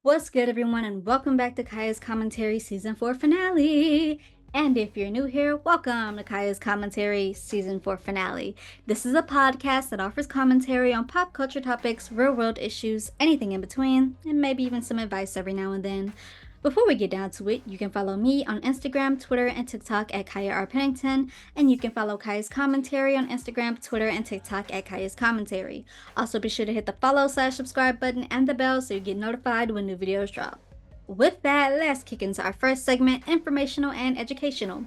What's good, everyone, and welcome back to Kaya's Commentary Season 4 finale. And if you're new here, welcome to Kaya's Commentary Season 4 finale. This is a podcast that offers commentary on pop culture topics, real world issues, anything in between, and maybe even some advice every now and then. Before we get down to it, you can follow me on Instagram, Twitter, and TikTok at Kaya R. Pennington, and you can follow Kaya's Commentary on Instagram, Twitter, and TikTok at Kaya's Commentary. Also, be sure to hit the follow/subscribe button and the bell so you get notified when new videos drop. With that, let's kick into our first segment, Informational and Educational,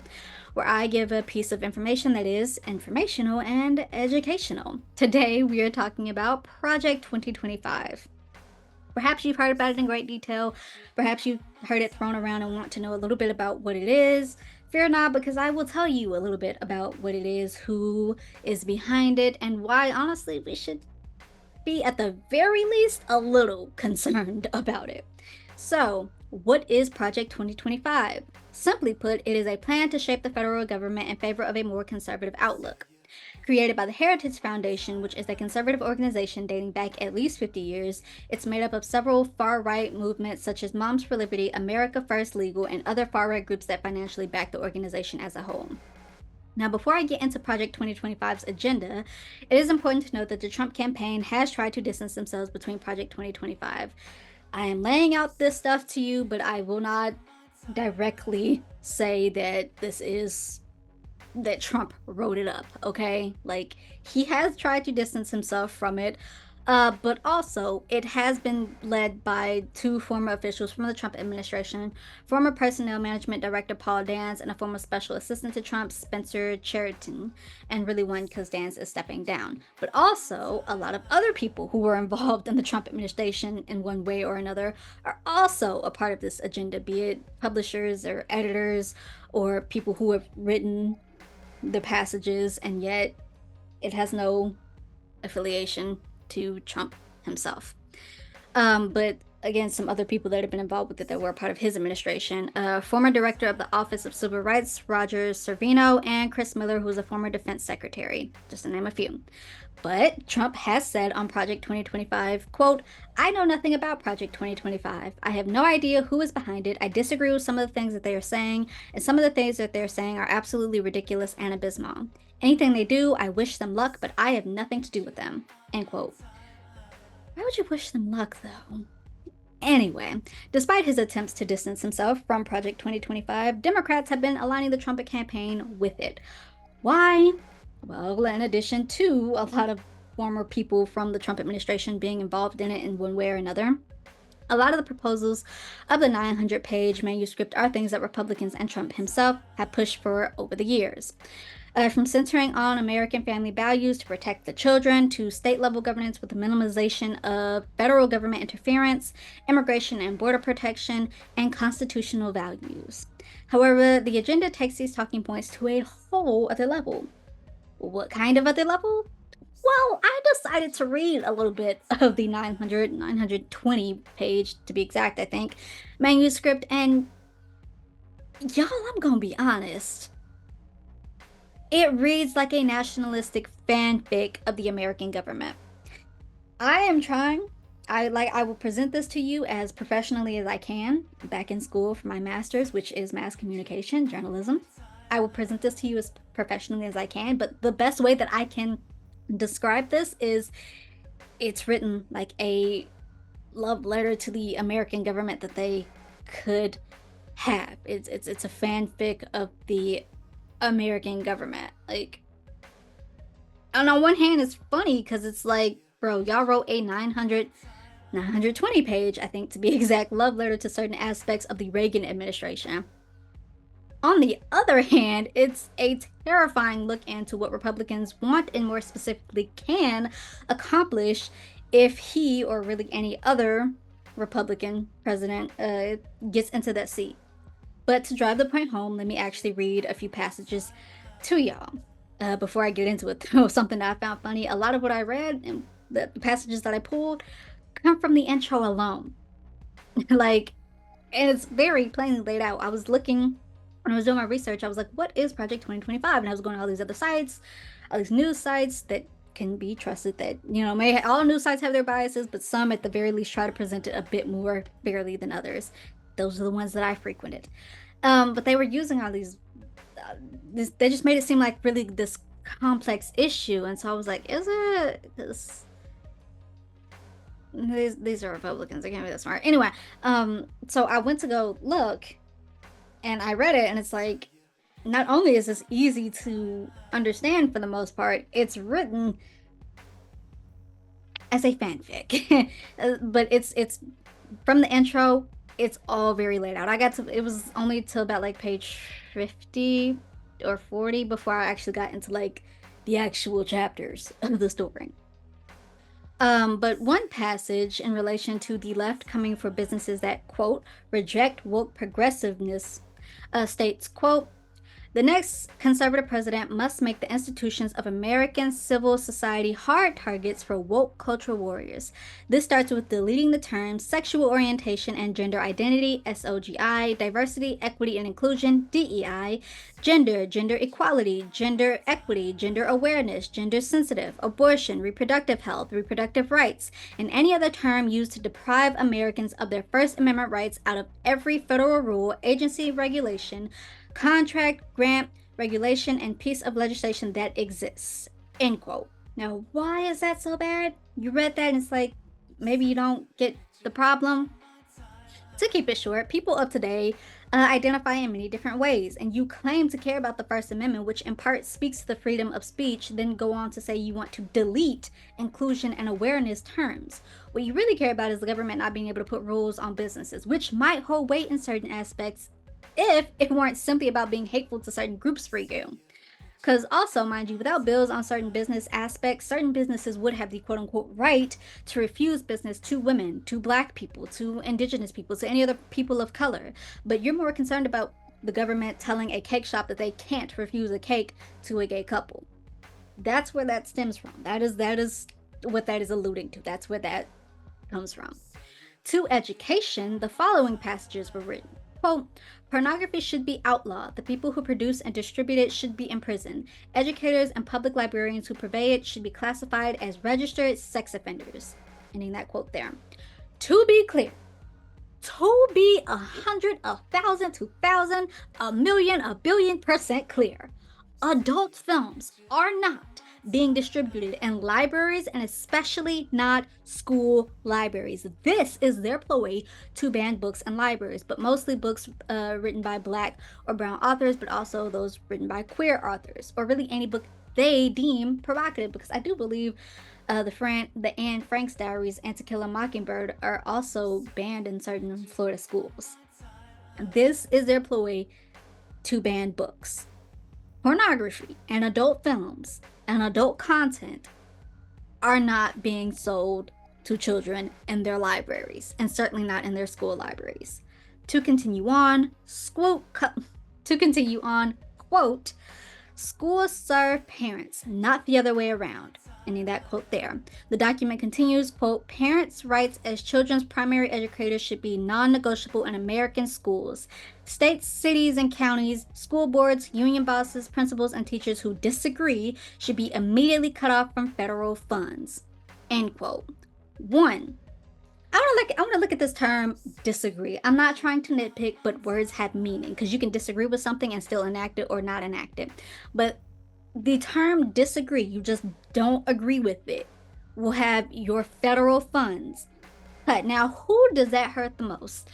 where I give a piece of information that is informational and educational. Today, we are talking about Project 2025. Perhaps you've heard about it in great detail. Perhaps you've heard it thrown around and want to know a little bit about what it is. Fear not, because I will tell you a little bit about what it is, who is behind it, and why, honestly, we should be at the very least a little concerned about it. So, what is Project 2025? Simply put, it is a plan to shape the federal government in favor of a more conservative outlook. Created by the Heritage Foundation, which is a conservative organization dating back at least 50 years, it's made up of several far right movements such as Moms for Liberty, America First Legal, and other far right groups that financially back the organization as a whole. Now, before I get into Project 2025's agenda, it is important to note that the Trump campaign has tried to distance themselves between Project 2025. I am laying out this stuff to you, but I will not directly say that that Trump wrote it up, okay? Like, he has tried to distance himself from it, but also it has been led by two former officials from the Trump administration, former personnel management director Paul Dance and a former special assistant to Trump, Spencer Cheriton, and really one because Dance is stepping down. But also a lot of other people who were involved in the Trump administration in one way or another are also a part of this agenda, be it publishers or editors or people who have written the passages, and yet it has no affiliation to Trump himself. But again, some other people that have been involved with it that were a part of his administration. Former director of the Office of Civil Rights, Roger Servino, and Chris Miller, who was a former defense secretary, just to name a few. But Trump has said on Project 2025, quote, "I know nothing about Project 2025. I have no idea who is behind it. I disagree with some of the things that they are saying, and some of the things that they're saying are absolutely ridiculous and abysmal. Anything they do, I wish them luck, but I have nothing to do with them." End quote. Why would you wish them luck, though? Anyway, despite his attempts to distance himself from Project 2025, Democrats have been aligning the Trump campaign with it. Why? Well, in addition to a lot of former people from the Trump administration being involved in it in one way or another, a lot of the proposals of the 900-page manuscript are things that Republicans and Trump himself have pushed for over the years. From centering on American family values to protect the children, to state-level governance with the minimization of federal government interference, immigration and border protection, and constitutional values. However, the agenda takes these talking points to a whole other level. What kind of other level? Well, I decided to read a little bit of the 920 page, to be exact, I think, manuscript, and y'all, I'm gonna be honest. It reads like a nationalistic fanfic of the American government. I am trying. I will present this to you as professionally as I can. Back in school for my master's, which is mass communication journalism. I will present this to you as professionally as I can, but the best way that I can describe this is it's written like a love letter to the American government that they could have. It's a fanfic of the American government. Like, and on one hand, it's funny because it's like, bro, y'all wrote a 920 page, I think to be exact, love letter to certain aspects of the Reagan administration. On the other hand, it's a terrifying look into what Republicans want and more specifically can accomplish if he or really any other Republican president gets into that seat. But to drive the point home, let me actually read a few passages to y'all before I get into it. Something that I found funny. A lot of what I read and the passages that I pulled come from the intro alone. Like, and it's very plainly laid out. I was looking when I was doing my research, I was like, what is Project 2025? And I was going to all these other sites, all these news sites that can be trusted, that, may all news sites have their biases, but some at the very least try to present it a bit more fairly than others. Those are the ones that I frequented. But they were using all these, they just made it seem like really this complex issue. And so I was like, is it? These are Republicans. They can't be that smart. Anyway, so I went to go look, and I read it, and it's like, not only is this easy to understand for the most part, it's written as a fanfic. But it's from the intro, it's all very laid out. It was only till about like page 50 or 40 before I actually got into like the actual chapters of the story. But one passage in relation to the left coming for businesses that, quote, reject woke progressiveness, states, quote, the next conservative president must make the institutions of American civil society hard targets for woke cultural warriors. This starts with deleting the terms sexual orientation and gender identity, SOGI, diversity, equity, and inclusion, DEI, gender equality, gender equity, gender awareness, gender sensitive, abortion, reproductive health, reproductive rights, and any other term used to deprive Americans of their First Amendment rights out of every federal rule, agency, regulation, contract, grant, regulation, and piece of legislation that exists, end quote. Now, why is that so bad? You read that and it's like, maybe you don't get the problem. To keep it short, people of today identify in many different ways, and you claim to care about the First Amendment, which in part speaks to the freedom of speech, then go on to say you want to delete inclusion and awareness terms. What you really care about is the government not being able to put rules on businesses, which might hold weight in certain aspects if it weren't simply about being hateful to certain groups for you. Because also, mind you, without bills on certain business aspects, certain businesses would have the quote unquote right to refuse business to women, to black people, to indigenous people, to any other people of color. But you're more concerned about the government telling a cake shop that they can't refuse a cake to a gay couple. That's where that stems from. That is what that is alluding to. That's where that comes from. To education, the following passages were written. Quote, pornography should be outlawed. The people who produce and distribute it should be imprisoned. Educators and public librarians who purvey it should be classified as registered sex offenders. Ending that quote there. To be clear, to be 100, 1,000, 2,000, a million, a billion% clear, adult films are not being distributed in libraries, and especially not school libraries. This is their ploy to ban books in libraries, but mostly books written by Black or brown authors, but also those written by queer authors, or really any book they deem provocative, because I do believe the Anne Frank's Diaries and To Kill a Mockingbird are also banned in certain Florida schools. This is their ploy to ban books. Pornography and adult films and adult content are not being sold to children in their libraries, and certainly not in their school libraries. To continue on, quote, schools serve parents, not the other way around. Ending that quote there. The document continues, quote, parents' rights as children's primary educators should be non-negotiable in American schools. States, cities, and counties, school boards, union bosses, principals, and teachers who disagree should be immediately cut off from federal funds. End quote. One, I want to look at this term disagree. I'm not trying to nitpick, but words have meaning, because you can disagree with something and still enact it or not enact it. But the term disagree, you just don't agree with it, will have your federal funds cut. Now, who does that hurt the most?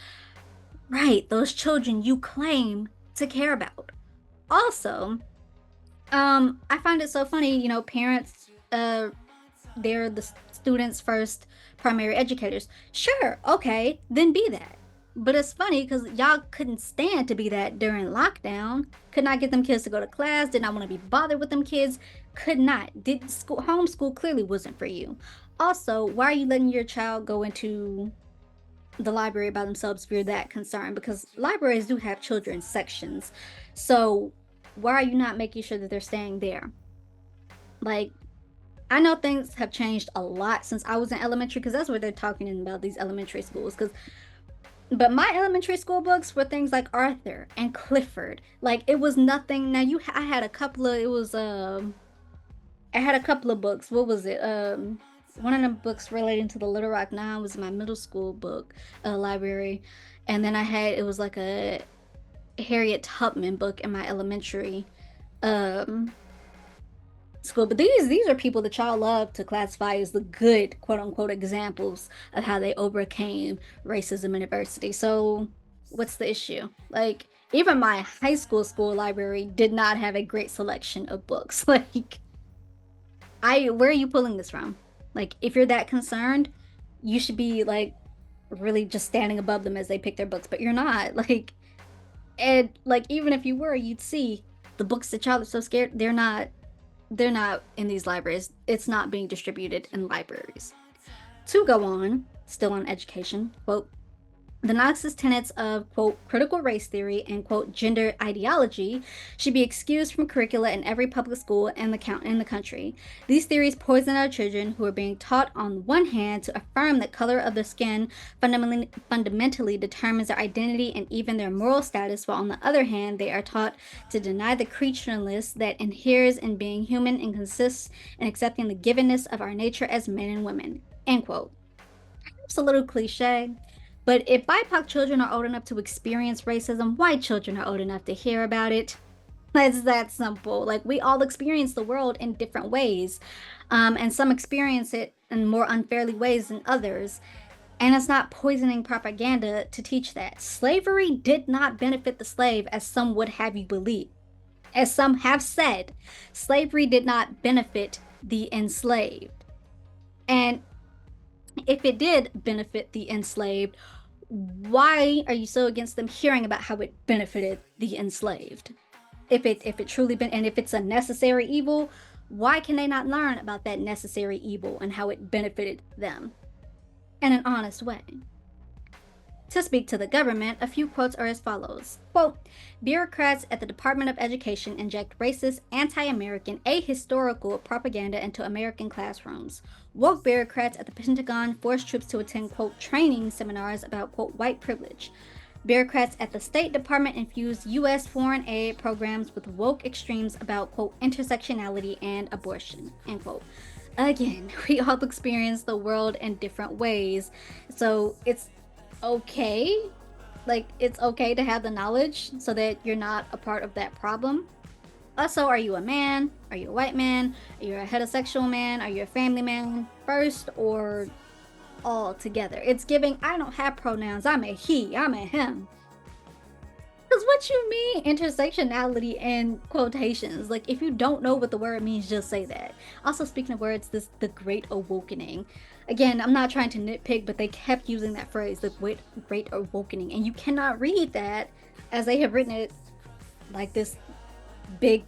Right, those children you claim to care about. Also, I find it so funny, parents, they're the students' first primary educators. Sure, okay, then be that. But it's funny because y'all couldn't stand to be that during lockdown. Could not get them kids to go to class, did not want to be bothered with them kids, could not. Homeschool clearly wasn't for you. Also, why are you letting your child go into the library by themselves if you're that concerned? Because libraries do have children's sections. So why are you not making sure that they're staying there? Like, I know things have changed a lot since I was in elementary, because that's what they're talking about, these elementary schools. But my elementary school books were things like Arthur and Clifford. Like, it was nothing. Now I had a couple of, it was I had a couple of books. What was it? One of the books relating to the Little Rock Nine was my middle school book library, and then I had it was like a Harriet Tubman book in my elementary um school. But these are people that y'all love to classify as the good quote unquote examples of how they overcame racism in adversity. So what's the issue? Like even my school library did not have a great selection of books. Like I where are you pulling this from? Like if you're that concerned, you should be like really just standing above them as they pick their books, but you're not. Like and like even if you were, you'd see the books that y'all are so scared, they're not in these libraries. It's not being distributed in libraries. To go on, still on education, quote, the Marxist tenets of, quote, critical race theory and, quote, gender ideology should be excused from curricula in every public school in the country. These theories poison our children who are being taught, on one hand, to affirm that color of the skin fundamentally determines their identity and even their moral status, while on the other hand, they are taught to deny the creatureliness that inheres in being human and consists in accepting the givenness of our nature as men and women, end quote. It's a little cliche, but if BIPOC children are old enough to experience racism, white children are old enough to hear about it. It's that simple. Like we all experience the world in different ways, and some experience it in more unfairly ways than others. And it's not poisoning propaganda to teach that. Slavery did not benefit the slave, as some would have you believe. As some have said, slavery did not benefit the enslaved. And if it did benefit the enslaved, why are you so against them hearing about how it benefited the enslaved? If it truly been and if it's a necessary evil, why can they not learn about that necessary evil and how it benefited them in an honest way? To speak to the government, a few quotes are as follows. Quote, bureaucrats at the Department of Education inject racist, anti-American, ahistorical propaganda into American classrooms. Woke bureaucrats at the Pentagon force troops to attend, quote, training seminars about, quote, white privilege. Bureaucrats at the State Department infuse U.S. foreign aid programs with woke extremes about, quote, intersectionality and abortion, end quote. Again, we all experience the world in different ways, so it's okay. Like, it's okay to have the knowledge so that you're not a part of that problem. Also, are you a man? Are you a white man? Are you a heterosexual man? Are you a family man first or all together? It's giving, I don't have pronouns. I'm a he, I'm a him. Because what you mean intersectionality in quotations? Like, if you don't know what the word means, just say that. Also, speaking of words, the great awakening. Again, I'm not trying to nitpick, but they kept using that phrase, the great awakening. And you cannot read that as they have written it like this big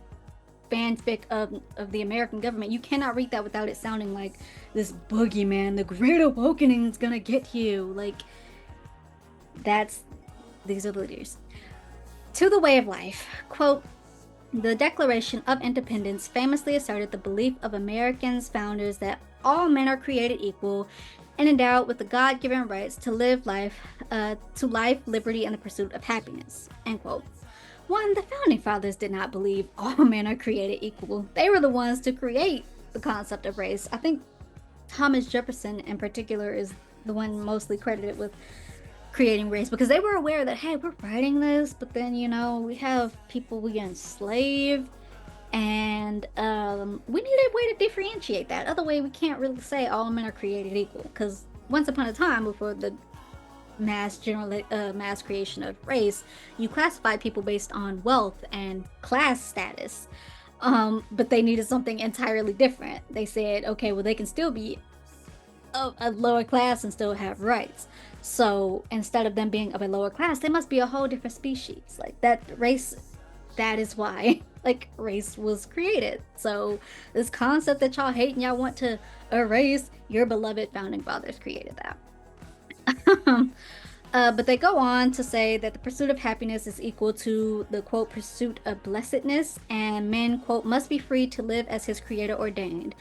fanfic of the American government. You cannot read that without it sounding like this boogeyman, the great awakening is gonna get you. Like, these are the leaders. To the way of life, quote, the Declaration of Independence famously asserted the belief of Americans' founders that all men are created equal and endowed with the God-given rights to live life, liberty, and the pursuit of happiness, end quote. One, the founding fathers did not believe all men are created equal. They were the ones to create the concept of race. I think Thomas Jefferson in particular is the one mostly credited with creating race, because they were aware that, hey, we're writing this, but then, we have people we enslave, and we need a way to differentiate that. Other way, we can't really say all men are created equal, because once upon a time, before the mass creation of race, you classified people based on wealth and class status, but they needed something entirely different. They said, okay, well, they can still be a lower class and still have rights. So instead of them being of a lower class, they must be a whole different species. Like that race, that is why like race was created. So this concept that y'all hate and y'all want to erase, your beloved founding fathers created that. But they go on to say that the pursuit of happiness is equal to the, quote, pursuit of blessedness, and men, quote, must be free to live as his creator ordained.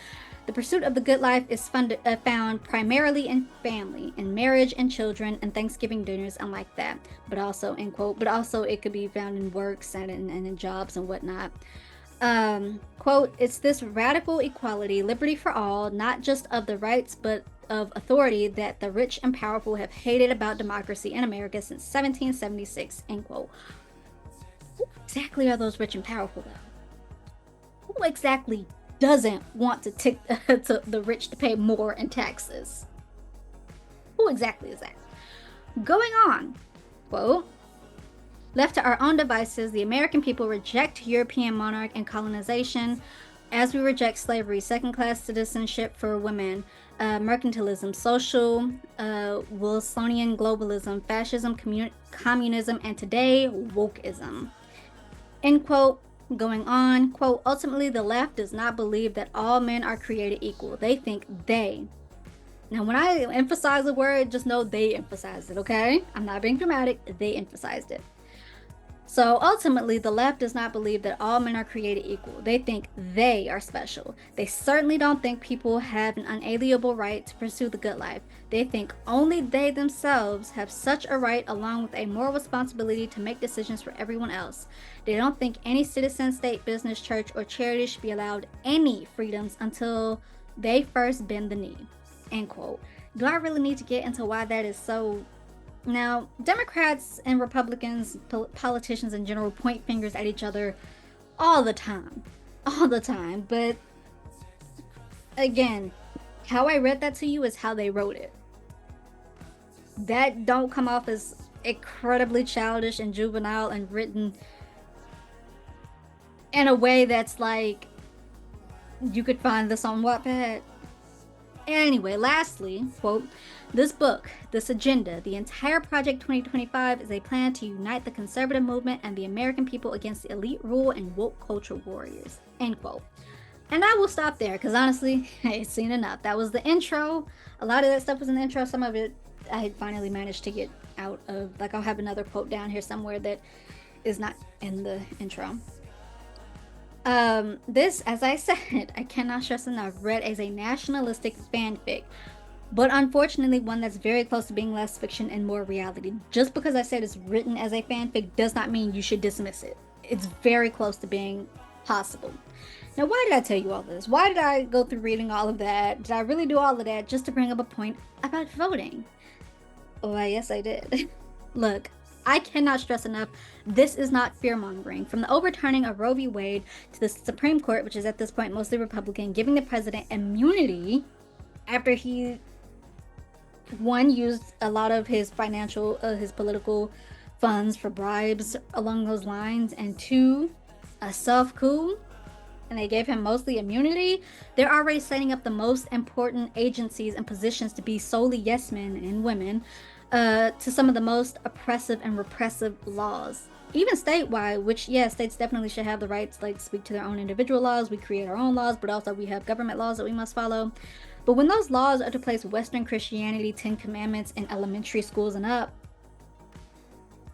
The pursuit of the good life is found primarily in family, in marriage and children and Thanksgiving dinners and like that. But also, end quote, but also it could be found in works and in jobs and whatnot. Quote, it's this radical equality, liberty for all, not just of the rights, but of authority that the rich and powerful have hated about democracy in America since 1776, end quote. Who exactly are those rich and powerful, though? Who exactly doesn't want to the rich to pay more in taxes? Who exactly is that? Going on, quote, left to our own devices, the American people reject European monarch and colonization, as we reject slavery, second-class citizenship for women, mercantilism, social, Wilsonian globalism, fascism, communism, and today, wokeism. End quote. Going on, quote, ultimately, the left does not believe that all men are created equal. They think they. Now, when I emphasize the word, just know they emphasized it, okay? I'm not being dramatic. They emphasized it. So ultimately, the left does not believe that all men are created equal. They think they are special. They certainly don't think people have an unalienable right to pursue the good life. They think only they themselves have such a right, along with a moral responsibility to make decisions for everyone else. They don't think any citizen, state, business, church, or charity should be allowed any freedoms until they first bend the knee. End quote. Do I really need to get into why that is so? Now, Democrats and Republicans, politicians in general, point fingers at each other all the time. All the time. But again, how I read that to you is how they wrote it. That don't come off as incredibly childish and juvenile and written in a way that's like, you could find this on Wattpad. Anyway, lastly, quote, this book, this agenda, the entire Project 2025 is a plan to unite the conservative movement and the American people against the elite rule and woke culture warriors, end quote. And I will stop there because honestly, I've seen enough. That was the intro. A lot of that stuff was in the intro. Some of it I finally managed to get out of. Like, I'll have another quote down here somewhere that is not in the intro. This, as I said, I cannot stress enough, read as a nationalistic fanfic, but unfortunately one that's very close to being less fiction and more reality. Just because I said it's written as a fanfic does not mean you should dismiss it. It's very close to being possible. Now, why did I tell you all this? Why did I go through reading all of that? Did I really do all of that just to bring up a point about voting? Why, yes, I did. Look, I cannot stress enough, this is not fear-mongering. From the overturning of Roe v. Wade to the Supreme Court, which is at this point mostly Republican, giving the president immunity after he, one, used a lot of his his political funds for bribes along those lines, and two, a self-coup, and they gave him mostly immunity. They're already setting up the most important agencies and positions to be solely yes men and women, to some of the most oppressive and repressive laws, even statewide, which, yes, states definitely should have the right to like speak to their own individual laws. We create our own laws, but also we have government laws that we must follow. But when those laws are to place Western Christianity, 10 Commandments in elementary schools and up,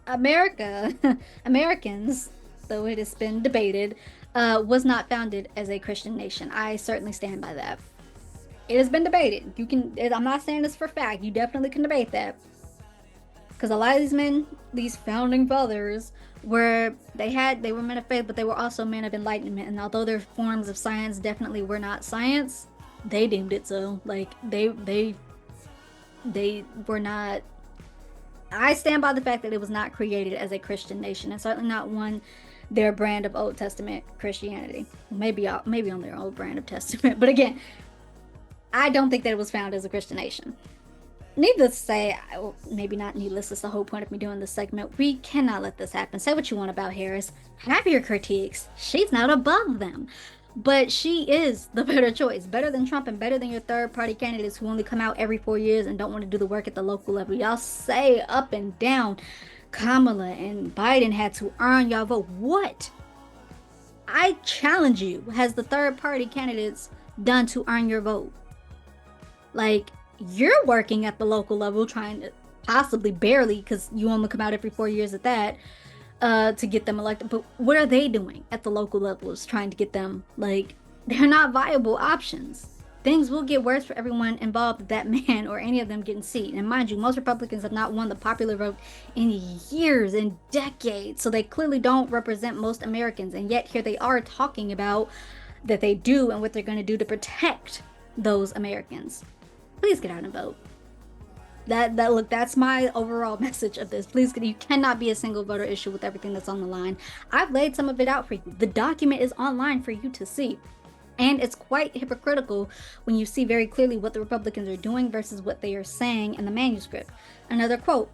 Americans, though it has been debated, was not founded as a Christian nation. I certainly stand by that. It has been debated. You can, I'm not saying this for fact, you definitely can debate that. Because a lot of these men, these founding fathers, they were men of faith, but they were also men of enlightenment. And although their forms of science definitely were not science, they deemed it so. Like, they were not. I stand by the fact that it was not created as a Christian nation, and certainly not one their brand of Old Testament Christianity. Maybe on their old brand of Testament, but again, I don't think that it was founded as a Christian nation. Needless to say, maybe not needless, it's the whole point of me doing this segment. We cannot let this happen. Say what you want about Harris. Have your critiques. She's not above them. But she is the better choice. Better than Trump and better than your third party candidates who only come out every 4 years and don't want to do the work at the local level. Y'all say up and down Kamala and Biden had to earn y'all vote. What? I challenge you. Has the third party candidates done to earn your vote? Like, you're working at the local level trying to possibly barely, because you only come out every 4 years at that, to get them elected. But what are they doing at the local levels trying to get them? Like, they're not viable options. things will get worse for everyone involved if that man or any of them get in seat. And mind you, most Republicans have not won the popular vote in years and decades, so they clearly don't represent most Americans. And yet here they are talking about that they do and what they're going to do to protect those Americans. Please get out and vote. That's my overall message of this. Please, you cannot be a single voter issue with everything that's on the line. I've laid some of it out for you. The document is online for you to see. And it's quite hypocritical when you see very clearly what the Republicans are doing versus what they are saying in the manuscript. Another quote,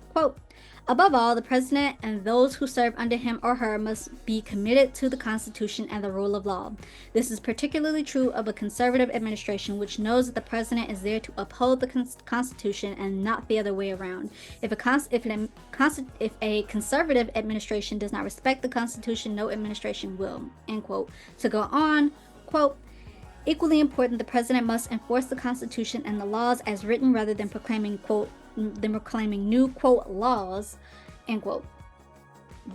above all, the president and those who serve under him or her must be committed to the Constitution and the rule of law. This is particularly true of a conservative administration, which knows that the president is there to uphold the Constitution and not the other way around. If a conservative administration does not respect the Constitution, no administration will. End quote. To go on, quote, equally important, the president must enforce the Constitution and the laws as written rather than proclaiming, quote, new, quote, laws, end quote.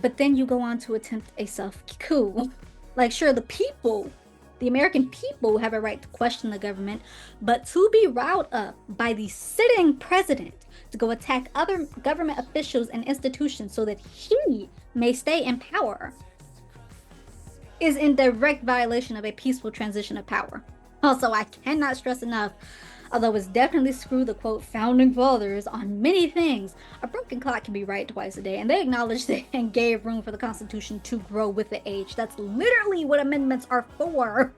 But then you go on to attempt a self-coup. Like, sure, the American people have a right to question the government, but to be riled up by the sitting president to go attack other government officials and institutions so that he may stay in power is in direct violation of a peaceful transition of power. Also, I cannot stress enough, although it's definitely screw the, quote, founding fathers on many things, a broken clock can be right twice a day, and they acknowledged it and gave room for the Constitution to grow with the age. That's literally what amendments are for.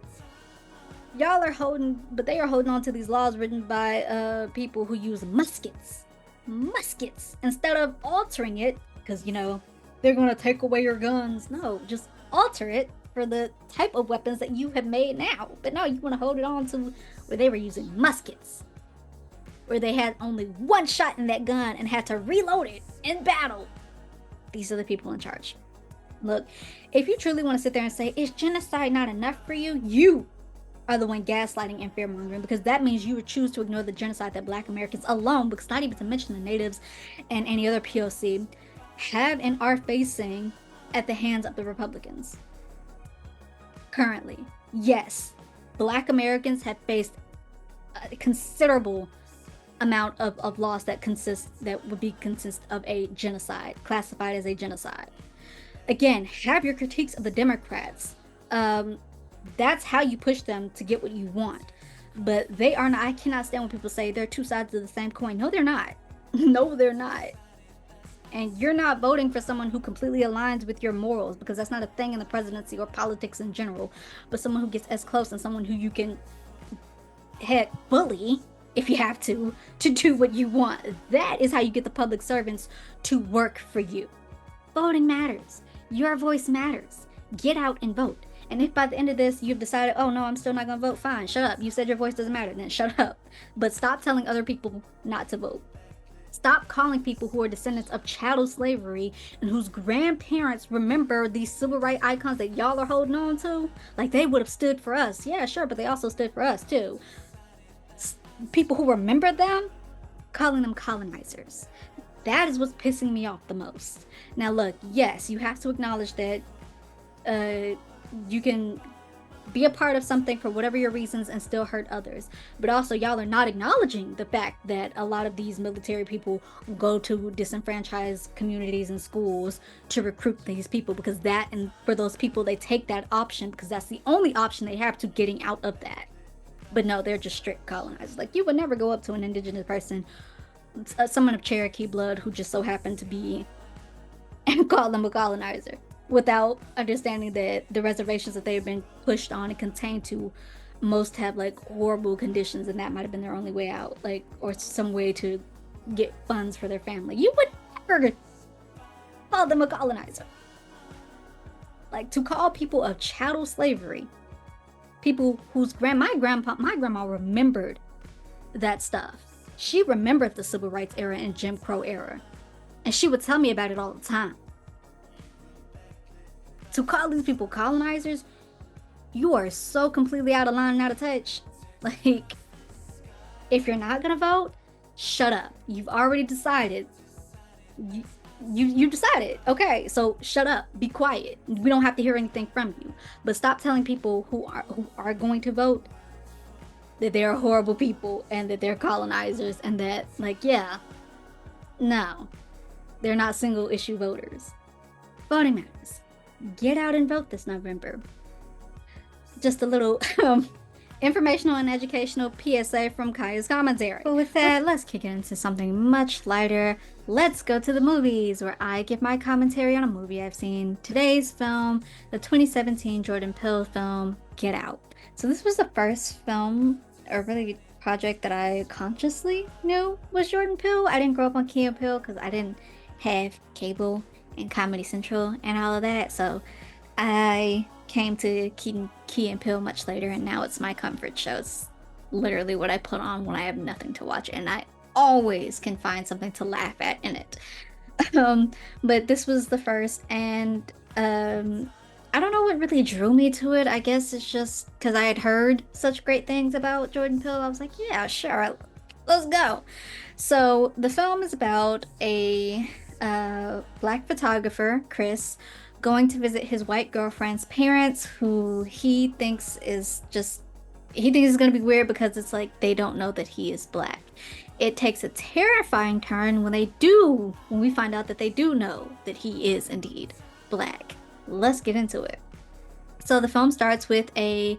Y'all are holding on to these laws written by people who use muskets instead of altering it, because, you know, they're going to take away your guns. No, just alter it for the type of weapons that you have made now. But no, you want to hold it on to where they were using muskets, where they had only one shot in that gun and had to reload it in battle. These are the people in charge. Look, if you truly want to sit there and say, is genocide not enough for you? You are the one gaslighting and fear-mongering, because that means you would choose to ignore the genocide that Black Americans alone, because not even to mention the natives and any other POC, have and are facing at the hands of the Republicans. Currently, yes, Black Americans have faced a considerable amount of loss that would consist of a genocide, classified as a genocide. Again, have your critiques of the Democrats. That's how you push them to get what you want. But they are not. I cannot stand when people say they're two sides of the same coin. No, they're not. No, they're not. And you're not voting for someone who completely aligns with your morals, because that's not a thing in the presidency or politics in general, but someone who gets as close and someone who you can, heck, bully if you have to do what you want. That is how you get the public servants to work for you. Voting matters. Your voice matters. Get out and vote. And if by the end of this you've decided, oh no, I'm still not gonna vote, fine, shut up. You said your voice doesn't matter, then shut up. But stop telling other people not to vote. Stop calling people who are descendants of chattel slavery and whose grandparents remember these civil rights icons that y'all are holding on to. Like, they would have stood for us. Yeah, sure, but they also stood for us too. People who remember them, calling them colonizers. That is what's pissing me off the most. Now look, yes, you have to acknowledge that you can be a part of something for whatever your reasons and still hurt others. But also, y'all are not acknowledging the fact that a lot of these military people go to disenfranchised communities and schools to recruit these people, because that, and for those people, they take that option because that's the only option they have to getting out of that. But no, they're just strict colonizers. Like, you would never go up to an indigenous person, someone of Cherokee blood who just so happened to be, and call them a colonizer, without understanding that the reservations that they've been pushed on and contained to most have like horrible conditions, and that might have been their only way out, like, or some way to get funds for their family. You would never call them a colonizer. Like, to call people of chattel slavery, people whose my grandma remembered that stuff. She remembered the civil rights era and Jim Crow era, and she would tell me about it all the time. To call these people colonizers, you are so completely out of line and out of touch. Like, if you're not gonna vote, shut up. You've already decided. You decided. Okay, so shut up. Be quiet. We don't have to hear anything from you. But stop telling people who are going to vote that they're horrible people and that they're colonizers and that, like, yeah, no, they're not single issue voters. Voting matters. Get out and vote this November. Just a little informational and educational PSA from Kaya's commentary. But with that, let's kick it into something much lighter. Let's go to the movies, where I give my commentary on a movie I've seen. Today's film, the 2017 Jordan Peele film, Get Out. So this was the first film, or really project, that I consciously knew was Jordan Peele. I didn't grow up on Key and Peele because I didn't have cable and Comedy Central and all of that. So I came to Key and Peele much later, and now it's my comfort show. It's literally what I put on when I have nothing to watch, and I always can find something to laugh at in it. But this was the first, and I don't know what really drew me to it. I guess it's just because I had heard such great things about Jordan Peele. I was like, yeah, sure, let's go. So the film is about a black photographer, Chris, going to visit his white girlfriend's parents, who he thinks is going to be weird because it's like they don't know that he is black. It takes a terrifying turn when we find out that they do know that he is indeed black. Let's get into it. So the film starts with a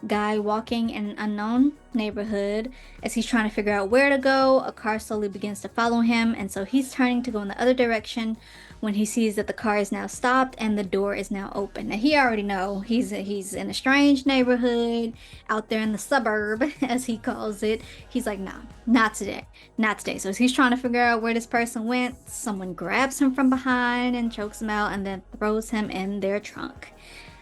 guy walking in an unknown neighborhood. As he's trying to figure out where to go, a car slowly begins to follow him, and so he's turning to go in the other direction when he sees that the car is now stopped and the door is now open. Now he already know he's in a strange neighborhood out there in the suburb, as he calls it. He's like, no, not today, not today. So as he's trying to figure out where this person went, someone grabs him from behind and chokes him out and then throws him in their trunk.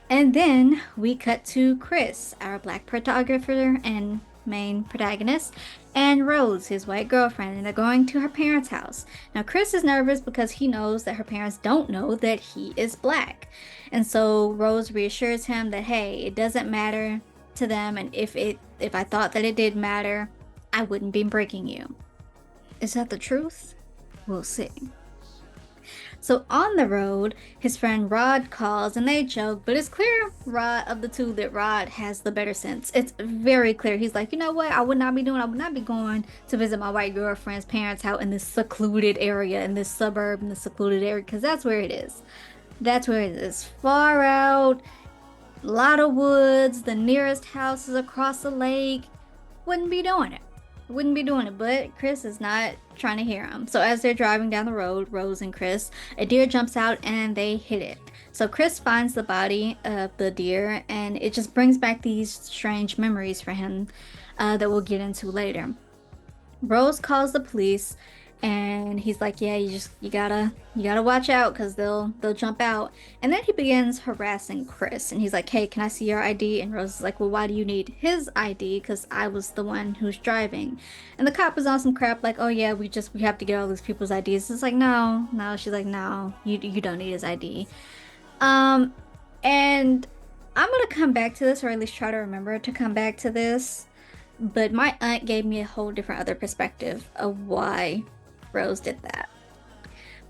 And then we cut to Chris, our black photographer and main protagonist, and Rose, his white girlfriend, and they're going to her parents' house. Now Chris is nervous because he knows that her parents don't know that he is black. And so Rose reassures him that, hey, it doesn't matter to them, and if I thought that it did matter, I wouldn't be breaking you. Is that the truth? We'll see. So on the road, his friend Rod calls and they joke, but it's clear of the two that Rod has the better sense. It's very clear. He's like, you know what? I would not be going to visit my white girlfriend's parents' house in this secluded area, in this suburb, in this secluded area, because that's where it is. That's where it is. Far out, a lot of woods, the nearest house is across the lake. Wouldn't be doing it. But Chris is not trying to hear him. So as they're driving down the road, Rose and Chris, a deer jumps out and they hit it. So Chris finds the body of the deer, and it just brings back these strange memories for him that we'll get into later. Rose calls the police, and he's like, yeah, you gotta watch out because they'll jump out. And then he begins harassing Chris, and he's like, hey, can I see your ID? And Rose is like, well, why do you need his ID? Because I was the one who's driving. And the cop is on some crap like, oh yeah, we have to get all these people's IDs. It's like, no. She's like, no, you don't need his ID. And I'm gonna come back to this, or at least try to remember to come back to this, but my aunt gave me a whole different other perspective of why Rose did that.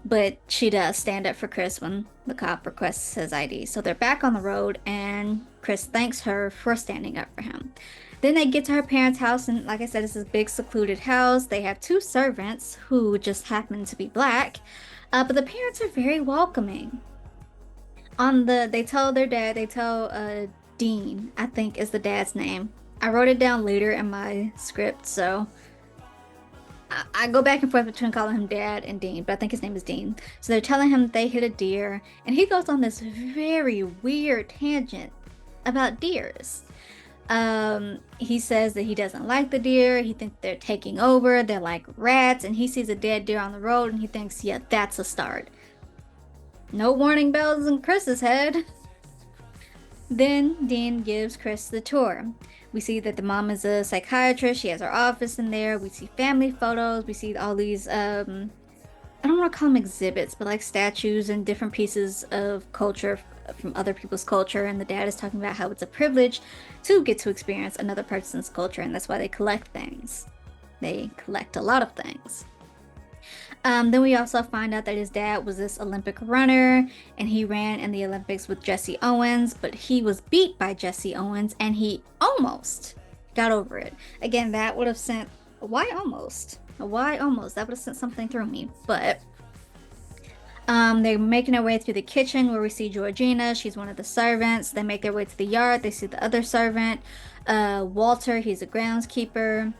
But she does stand up for Chris when the cop requests his ID. So they're back on the road, and Chris thanks her for standing up for him. Then they get to her parents' house, and like I said, it's this big secluded house. They have two servants who just happen to be black, but the parents are very welcoming. They tell Dean, I think is the dad's name. I wrote it down later in my script, so I go back and forth between calling him Dad and Dean, but I think his name is Dean. So they're telling him they hit a deer, and he goes on this very weird tangent about deers. He says that he doesn't like the deer. He thinks they're taking over. They're like rats, and he sees a dead deer on the road, and he thinks, yeah, that's a start. No warning bells in Chris's head. Then Dean gives Chris the tour. We see that the mom is a psychiatrist. She has her office in there. We see family photos. We see all these, I don't want to call them exhibits, but like statues and different pieces of culture from other people's culture. And the dad is talking about how it's a privilege to get to experience another person's culture, and that's why they collect things. They collect a lot of things. Then we also find out that his dad was this Olympic runner, and he ran in the Olympics with Jesse Owens, but he was beat by Jesse Owens, and he almost got over it. Again, that would have sent why almost? Why almost? That would have sent something through me. But they're making their way through the kitchen where we see Georgina. She's one of the servants. They make their way to the yard. They see the other servant, Walter. He's a groundskeeper.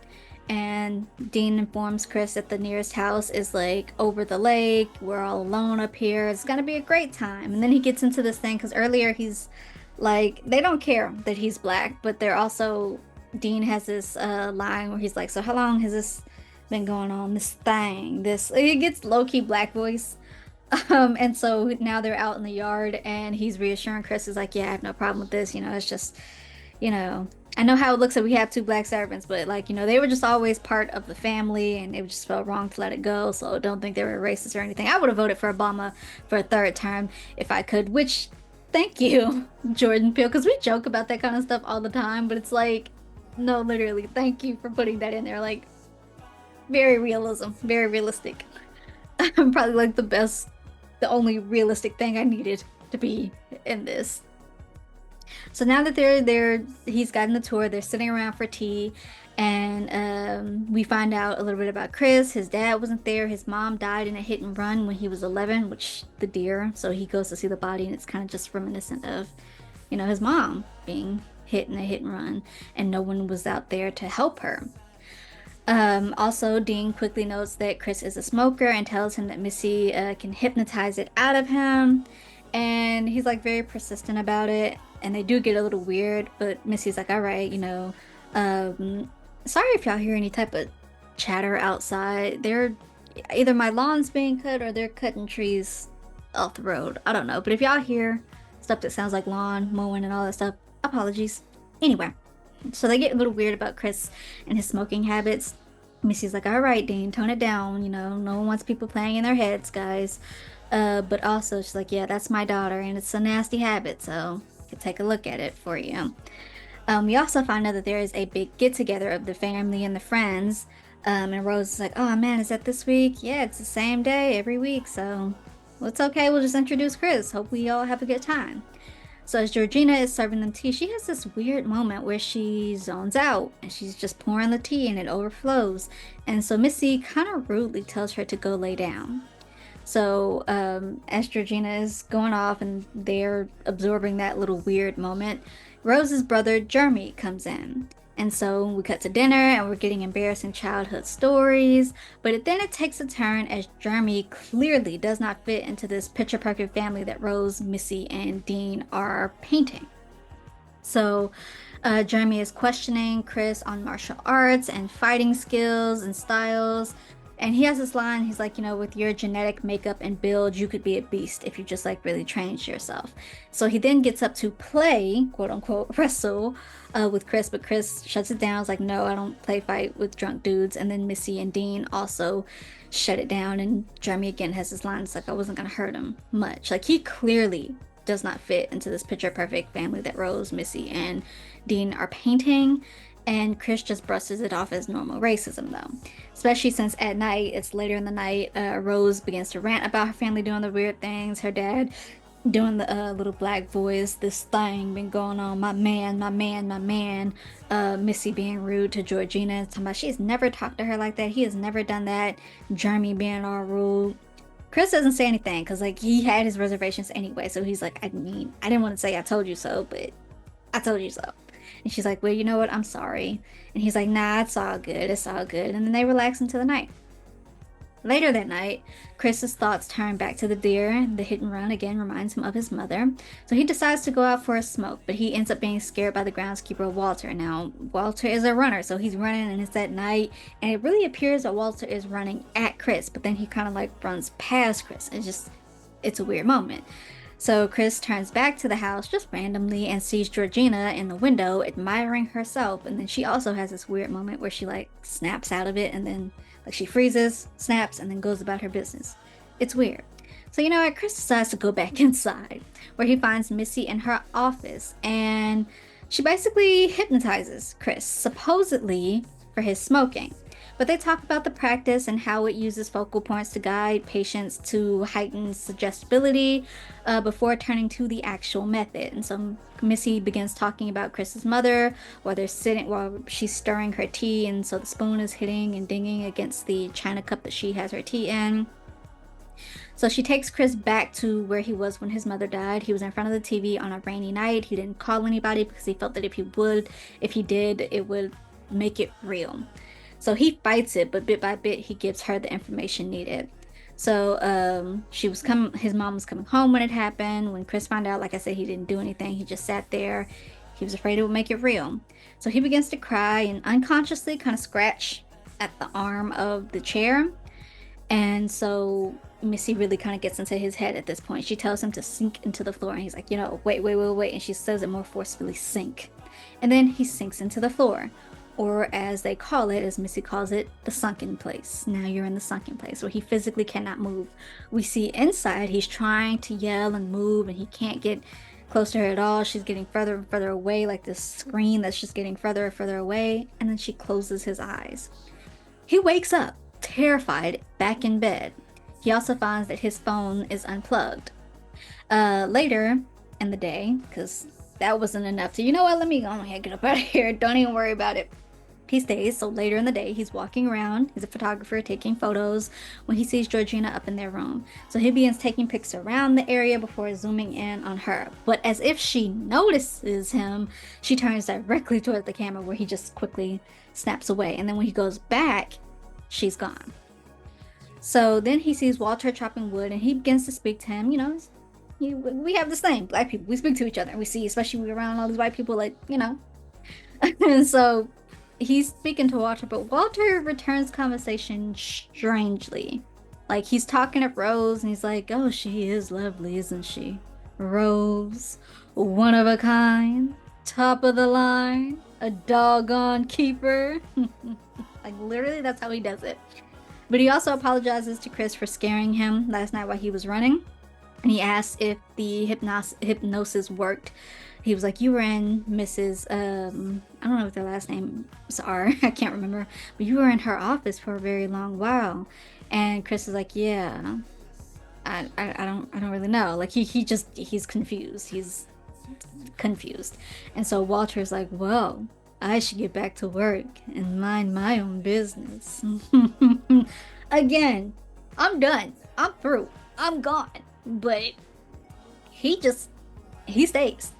And Dean informs Chris that the nearest house is like over the lake. We're all alone up here. It's gonna be a great time. And then he gets into this thing because earlier he's like, they don't care that he's black, but they're also, Dean has this line where he's like, so how long has this been going on? This thing, this, he gets low key black voice. And so now they're out in the yard and he's reassuring Chris, is like, yeah, I have no problem with this. It's just, you know, I know how it looks that we have two black servants, but like, they were just always part of the family and it just felt wrong to let it go. So don't think they were racist or anything. I would have voted for Obama for a third term if I could, which thank you, Jordan Peele, because we joke about that kind of stuff all the time, but it's like, no, literally, thank you for putting that in there. Like, very realism, very realistic. Probably like the only realistic thing I needed to be in this. So now that they're there, he's gotten the tour, they're sitting around for tea, and we find out a little bit about Chris. His dad wasn't there. His mom died in a hit and run when he was 11, which the deer. So he goes to see the body, and it's kind of just reminiscent of, his mom being hit in a hit and run, and no one was out there to help her. Also, Dean quickly notes that Chris is a smoker and tells him that Missy can hypnotize it out of him. And he's like very persistent about it. And they do get a little weird, but Missy's like, all right, sorry if y'all hear any type of chatter outside. They're either my lawn's being cut or they're cutting trees off the road. I don't know. But if y'all hear stuff that sounds like lawn mowing and all that stuff, apologies. Anyway. So they get a little weird about Chris and his smoking habits. Missy's like, all right, Dean, tone it down. No one wants people playing in their heads, guys. But also, she's like, yeah, that's my daughter, and it's a nasty habit, so you can take a look at it for you. We also find out that there is a big get-together of the family and the friends. And Rose is like, oh, man, is that this week? Yeah, it's the same day every week, so well, it's okay. We'll just introduce Chris. Hope we all have a good time. So as Georgina is serving them tea, she has this weird moment where she zones out and she's just pouring the tea and it overflows. And so Missy kind of rudely tells her to go lay down. So as Georgina is going off and they're absorbing that little weird moment, Rose's brother Jeremy comes in. And so we cut to dinner and we're getting embarrassing childhood stories. But then it takes a turn as Jeremy clearly does not fit into this picture perfect family that Rose, Missy, and Dean are painting. So Jeremy is questioning Chris on martial arts and fighting skills and styles. And he has this line, he's like, with your genetic makeup and build, you could be a beast if you just like really trained yourself. So he then gets up to play, quote unquote, wrestle with Chris, but Chris shuts it down. He's like, no, I don't play fight with drunk dudes. And then Missy and Dean also shut it down. And Jeremy again has this line, it's like, I wasn't going to hurt him much. Like he clearly does not fit into this picture perfect family that Rose, Missy, and Dean are painting. And Chris just brushes it off as normal racism, though. Especially since at night, it's later in the night, Rose begins to rant about her family doing the weird things. Her dad doing the little black voice, this thing been going on, my man, my man, my man. Missy being rude to Georgina, talking about she's never talked to her like that. He has never done that. Jeremy being all rude. Chris doesn't say anything because like he had his reservations anyway. So he's like, I didn't want to say I told you so, but I told you so. And she's like, well, you know what? I'm sorry. And he's like, nah, it's all good. It's all good. And then they relax into the night. Later that night, Chris's thoughts turn back to the deer. The hit and run again reminds him of his mother. So he decides to go out for a smoke, but he ends up being scared by the groundskeeper, Walter. Now, Walter is a runner, so he's running and it's at night. And it really appears that Walter is running at Chris, but then he kind of like runs past Chris. It's a weird moment. So Chris turns back to the house just randomly and sees Georgina in the window admiring herself. And then she also has this weird moment where she like snaps out of it and then like she freezes, snaps, and then goes about her business. It's weird. So you know what? Chris decides to go back inside where he finds Missy in her office and she basically hypnotizes Chris, supposedly for his smoking. But they talk about the practice and how it uses focal points to guide patients to heighten suggestibility before turning to the actual method. And so Missy begins talking about Chris's mother while they're sitting, while she's stirring her tea, and so the spoon is hitting and dinging against the china cup that she has her tea in. So she takes Chris back to where he was when his mother died. He was in front of the TV on a rainy night. He didn't call anybody because he felt that if he did, it would make it real. So he fights it, but bit by bit, he gives her the information needed. So his mom was coming home when it happened. When Chris found out, like I said, he didn't do anything. He just sat there. He was afraid it would make it real. So he begins to cry and unconsciously kind of scratch at the arm of the chair. And so Missy really kind of gets into his head at this point. She tells him to sink into the floor, and he's like, wait, wait, wait, wait. And she says it more forcefully, sink. And then he sinks into the floor, or as they call it, as Missy calls it, the sunken place. Now you're in the sunken place where he physically cannot move. We see inside he's trying to yell and move, and he can't get close to her at all. She's getting further and further away, like this screen that's just getting further and further away. And then she closes his eyes. He wakes up, terrified, back in bed. He also finds that his phone is unplugged. Later in the day, because that wasn't enough to, let me go ahead, get up out of here. Don't even worry about it. He stays. So later in the day, he's walking around. He's a photographer taking photos when he sees Georgina up in their room. So he begins taking pics around the area before zooming in on her. But as if she notices him, she turns directly toward the camera where he just quickly snaps away. And then when he goes back, she's gone. So then he sees Walter chopping wood, and he begins to speak to him. We have this thing, black people, we speak to each other. We see, especially around all these white people, and so he's speaking to Walter, but Walter returns conversation strangely. Like, he's talking to Rose, and he's like, oh, she is lovely, isn't she? Rose, one of a kind, top of the line, a doggone keeper. Like, literally, that's how he does it. But he also apologizes to Chris for scaring him last night while he was running. And he asks if the hypnosis worked. He was like, you were in Mrs. I don't know what their last names are. I can't remember. But you were in her office for a very long while. And Chris is like, yeah, I don't really know. Like, he's confused. He's confused. And so Walter's like, well, I should get back to work and mind my own business. Again, I'm done. I'm through. I'm gone. But he stays.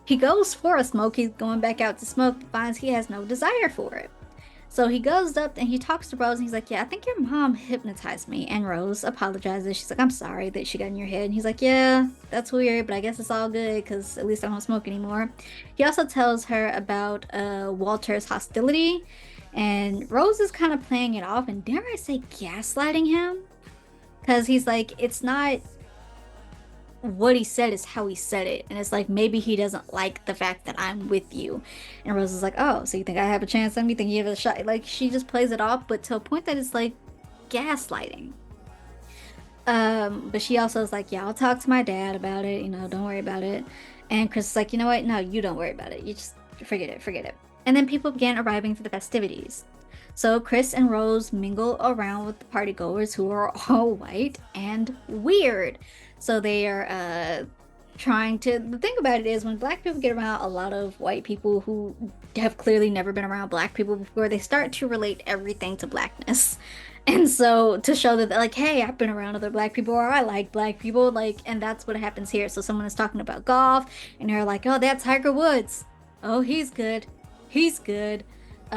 He goes for a smoke. He's going back out to smoke, finds he has no desire for it. So he goes up and he talks to Rose, and he's like, yeah, I think your mom hypnotized me. And Rose apologizes. She's like, I'm sorry that she got in your head. And he's like, yeah, that's weird, but I guess it's all good because at least I don't smoke anymore. He also tells her about Walter's hostility, and Rose is kind of playing it off, and dare I say gaslighting him, because he's like, it's not what he said, is how he said it. And it's like, maybe he doesn't like the fact that I'm with you. And Rose is like, oh, so you think I have a chance on me? Think you have a shot? Like, she just plays it off, but to a point that it's like gaslighting. But she also is like, yeah, I'll talk to my dad about it, don't worry about it. And Chris is like, you know what, no, you don't worry about it, you just forget it. And then people began arriving for the festivities. So Chris and Rose mingle around with the partygoers, who are all white and weird. So they are the thing about it is, when black people get around a lot of white people who have clearly never been around black people before, they start to relate everything to blackness. And so to show that, like, hey, I've been around other black people, or I like black people, like, and that's what happens here. So someone is talking about golf, and they're like, oh, that's Tiger Woods. Oh, he's good.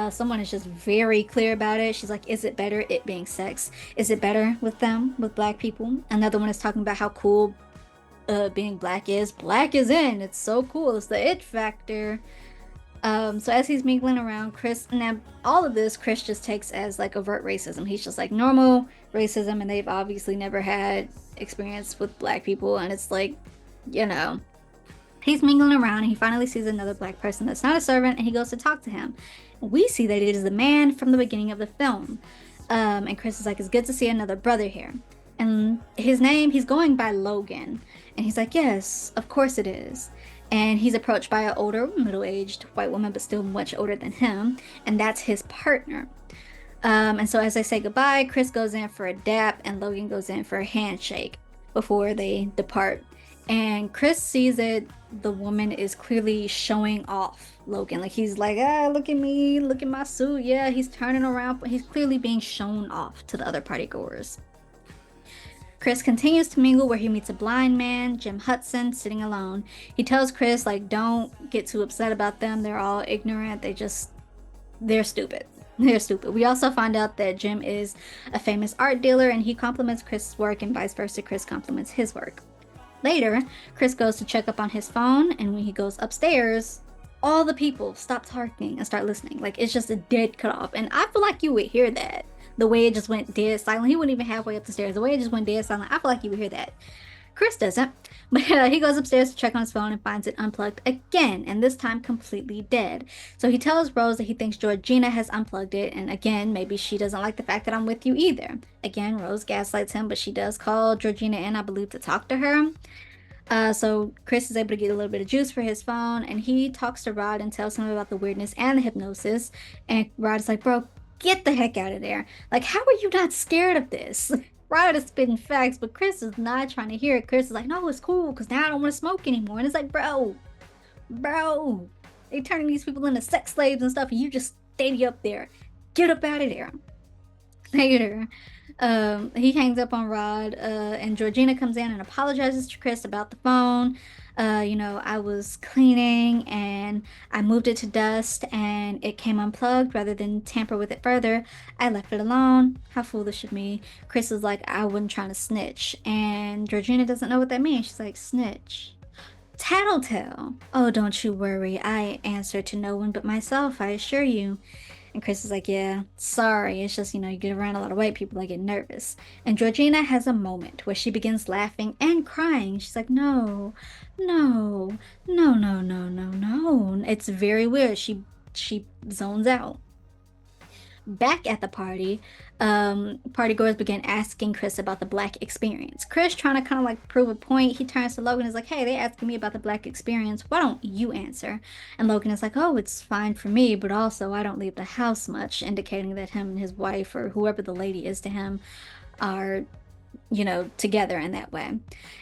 Someone is just very clear about it. She's like, is it better, it being sex? Is it better with black people? Another one is talking about how cool being black is. Black is in. It's so cool. It's the it factor. So as he's mingling around, all of this, Chris just takes as like overt racism. He's just like normal racism, and they've obviously never had experience with black people. And it's like, he's mingling around, and he finally sees another black person that's not a servant, and he goes to talk to him. We see that it is the man from the beginning of the film. And Chris is like, it's good to see another brother here. And his name, he's going by Logan. And he's like, yes, of course it is. And he's approached by an older, middle-aged white woman, but still much older than him. And that's his partner. And so as they say goodbye, Chris goes in for a dap and Logan goes in for a handshake before they depart. And Chris sees that the woman is clearly showing off Logan. Like he's like, ah, look at me, look at my suit. Yeah, he's turning around. He's clearly being shown off to the other party goers. Chris continues to mingle where he meets a blind man, Jim Hudson, sitting alone. He tells Chris, like, don't get too upset about them. They're all ignorant. They're stupid. They're stupid. We also find out that Jim is a famous art dealer and he compliments Chris's work and vice versa. Chris compliments his work. Later, Chris goes to check up on his phone, and when he goes upstairs, all the people stop talking and start listening. Like it's just a dead cutoff. And I feel like you would hear that. The way it just went dead silent. He wasn't even halfway up the stairs. The way it just went dead silent. I feel like you would hear that. Chris doesn't, but he goes upstairs to check on his phone and finds it unplugged again, and this time completely dead. So he tells Rose that he thinks Georgina has unplugged it, and again, maybe she doesn't like the fact that I'm with you either. Again, Rose gaslights him, but she does call Georgina in, I believe, to talk to her. So Chris is able to get a little bit of juice for his phone, and he talks to Rod and tells him about the weirdness and the hypnosis. And Rod is like, bro, get the heck out of there. Like, how are you not scared of this? Rod is spitting facts, but Chris is not trying to hear it. Chris is like, no, it's cool, because now I don't want to smoke anymore. And it's like, bro, they turning these people into sex slaves and stuff, and you just stay up there. Get up out of there. Later, he hangs up on Rod, and Georgina comes in and apologizes to Chris about the phone. I was cleaning and I moved it to dust and it came unplugged rather than tamper with it further. I left it alone. How foolish of me. Chris is like, I wasn't trying to snitch. And Georgina doesn't know what that means. She's like, snitch. Tattletale. Oh, don't you worry. I answer to no one but myself, I assure you. And Chris is like, yeah, sorry. It's just, you get around a lot of white people, I get nervous. And Georgina has a moment where she begins laughing and crying. She's like, no, no, no, no, no, no, no. It's very weird. She zones out. Back at the party, party goers begin asking Chris about the black experience. Chris, trying to kind of like prove a point, he turns to Logan and is like, hey, they asking me about the black experience. Why don't you answer? And Logan is like, oh, it's fine for me, but also I don't leave the house much, indicating that him and his wife, or whoever the lady is to him, are together in that way.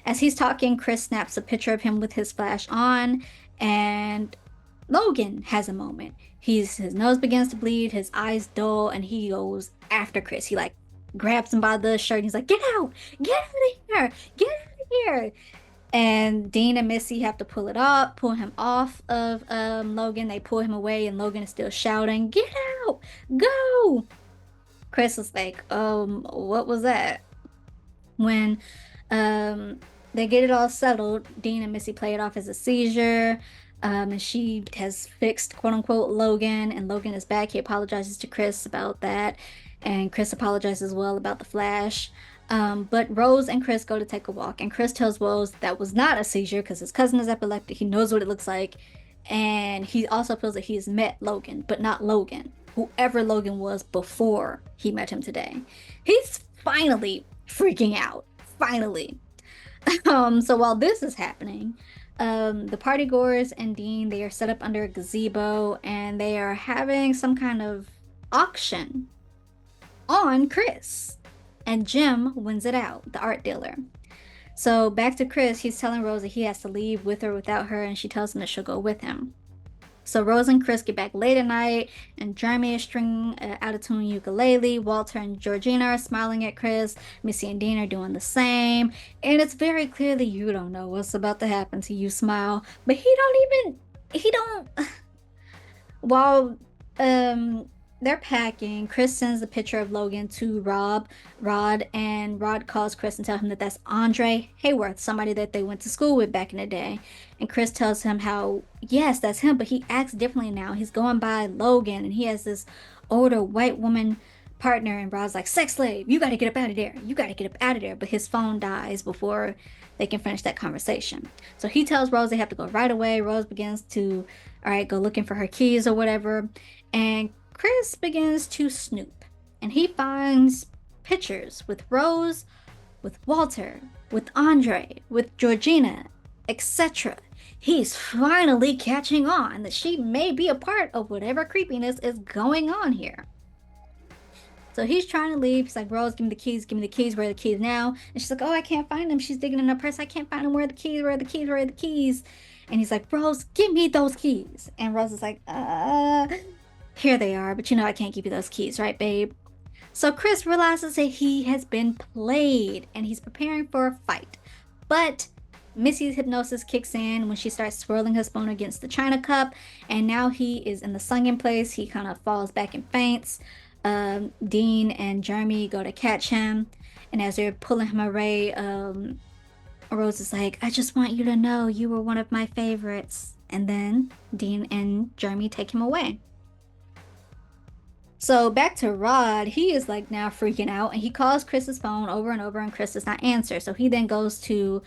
As he's talking, Chris snaps a picture of him with his flash on, and Logan has a moment. His nose begins to bleed, his eyes dull, and he goes after Chris. He like grabs him by the shirt and he's like, get out of here, get out of here. And Dean and Missy have to pull him off of Logan. They pull him away and Logan is still shouting, get out, go. Chris is like, what was that? When they get it all settled, Dean and Missy play it off as a seizure. And she has fixed, quote unquote, Logan, and Logan is back. He apologizes to Chris about that, and Chris apologizes as well about the flash. But Rose and Chris go to take a walk, and Chris tells Rose that was not a seizure because his cousin is epileptic. He knows what it looks like, and he also feels that he's met Logan, but not Logan, whoever Logan was before he met him today. He's finally freaking out. Finally. So while this is happening, the party goers and Dean, they are set up under a gazebo and they are having some kind of auction on Chris. And Jim wins it out, the art dealer. So back to Chris, he's telling Rose that he has to leave with or without her, and she tells him that she'll go with him. So Rose and Chris get back late at night, and Jeremy is stringing an out-of-tune ukulele. Walter and Georgina are smiling at Chris. Missy and Dean are doing the same. And it's very clear that you don't know what's about to happen to you, Smile. But while they're packing, Chris sends a picture of Logan to Rod, and Rod calls Chris and tells him that that's Andre Hayworth, somebody that they went to school with back in the day. And Chris tells him how, yes, that's him, but he acts differently now. He's going by Logan, and he has this older white woman partner, and Rod's like, sex slave, you gotta get up out of there. You gotta get up out of there. But his phone dies before they can finish that conversation. So he tells Rose they have to go right away. Rose begins to, all right, go looking for her keys or whatever. And Chris begins to snoop, and he finds pictures with Rose, with Walter, with Andre, with Georgina, etc. He's finally catching on that she may be a part of whatever creepiness is going on here. So he's trying to leave. He's like, Rose, give me the keys. Give me the keys. Where are the keys now? And she's like, oh, I can't find them. She's digging in her purse. I can't find them. Where are the keys? Where are the keys? Where are the keys? And he's like, Rose, give me those keys. And Rose is like, here they are. But you know, I can't give you those keys, right, babe? So Chris realizes that he has been played and he's preparing for a fight. But Missy's hypnosis kicks in when she starts swirling her spoon against the china cup, and now he is in the sunken place. He kind of falls back and faints. Dean and Jeremy go to catch him, and as they're pulling him away, Rose is like, I just want you to know you were one of my favorites. And then Dean and Jeremy take him away. So back to Rod, he is like now freaking out and he calls Chris's phone over and over and Chris does not answer. So he then goes to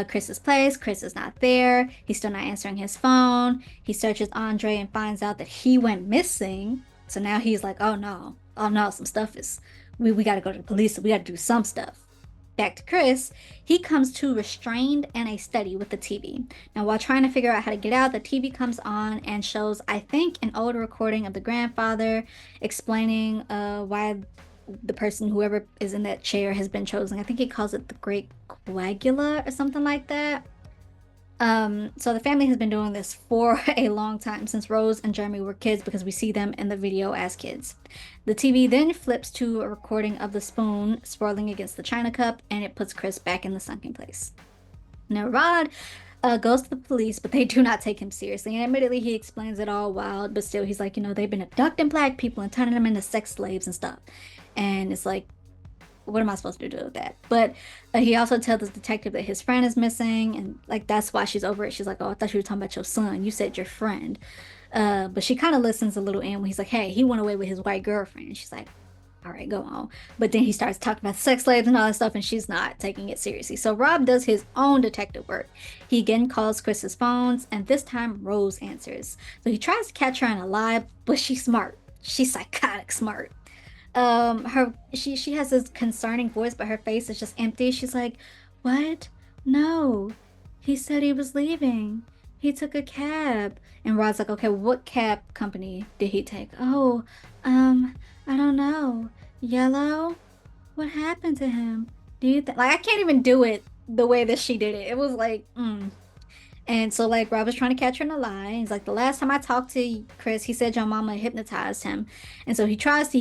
Chris's place. Chris is not there. He's still not answering his phone. He searches Andre and finds out that he went missing. So now he's like, oh no, some stuff is, we got to go to the police. We got to do some stuff. Back to Chris, he comes to restrained and a study with the TV. Now, while trying to figure out how to get out, the TV comes on and shows, I think, an old recording of the grandfather explaining why the person, whoever is in that chair, has been chosen. I think he calls it the Great Coagula or something like that. So the family has been doing this for a long time, since Rose and Jeremy were kids, because we see them in the video as kids. The TV then flips to a recording of the spoon swirling against the china cup, and it puts Chris back in the sunken place. Now Rod goes to the police, but they do not take him seriously. And admittedly, he explains it all wild, but still, he's like, you know, they've been abducting black people and turning them into sex slaves and stuff. And it's like, what am I supposed to do with that? But he also tells the detective that his friend is missing, and like that's why she's over it. She's like, oh, I thought you were talking about your son. You said your friend. But she kind of listens a little in when he's like, hey, he went away with his white girlfriend. And she's like, all right, go on. But then he starts talking about sex slaves and all that stuff, and she's not taking it seriously. So Rob does his own detective work. He again calls Chris's phones, and this time Rose answers. So he tries to catch her in a lie, but she's smart. She's psychotic smart. Her she has this concerning voice, but her face is just empty. She's like, what? No, he said he was leaving. He took a cab. And Rod's like, okay, what cab company did he take? Oh, I don't know. Yellow? What happened to him? Do you think, like, I can't even do it the way that she did it. It was like, And so, like, Rob was trying to catch her in a lie. He's like, the last time I talked to Chris, he said your mama hypnotized him. And so he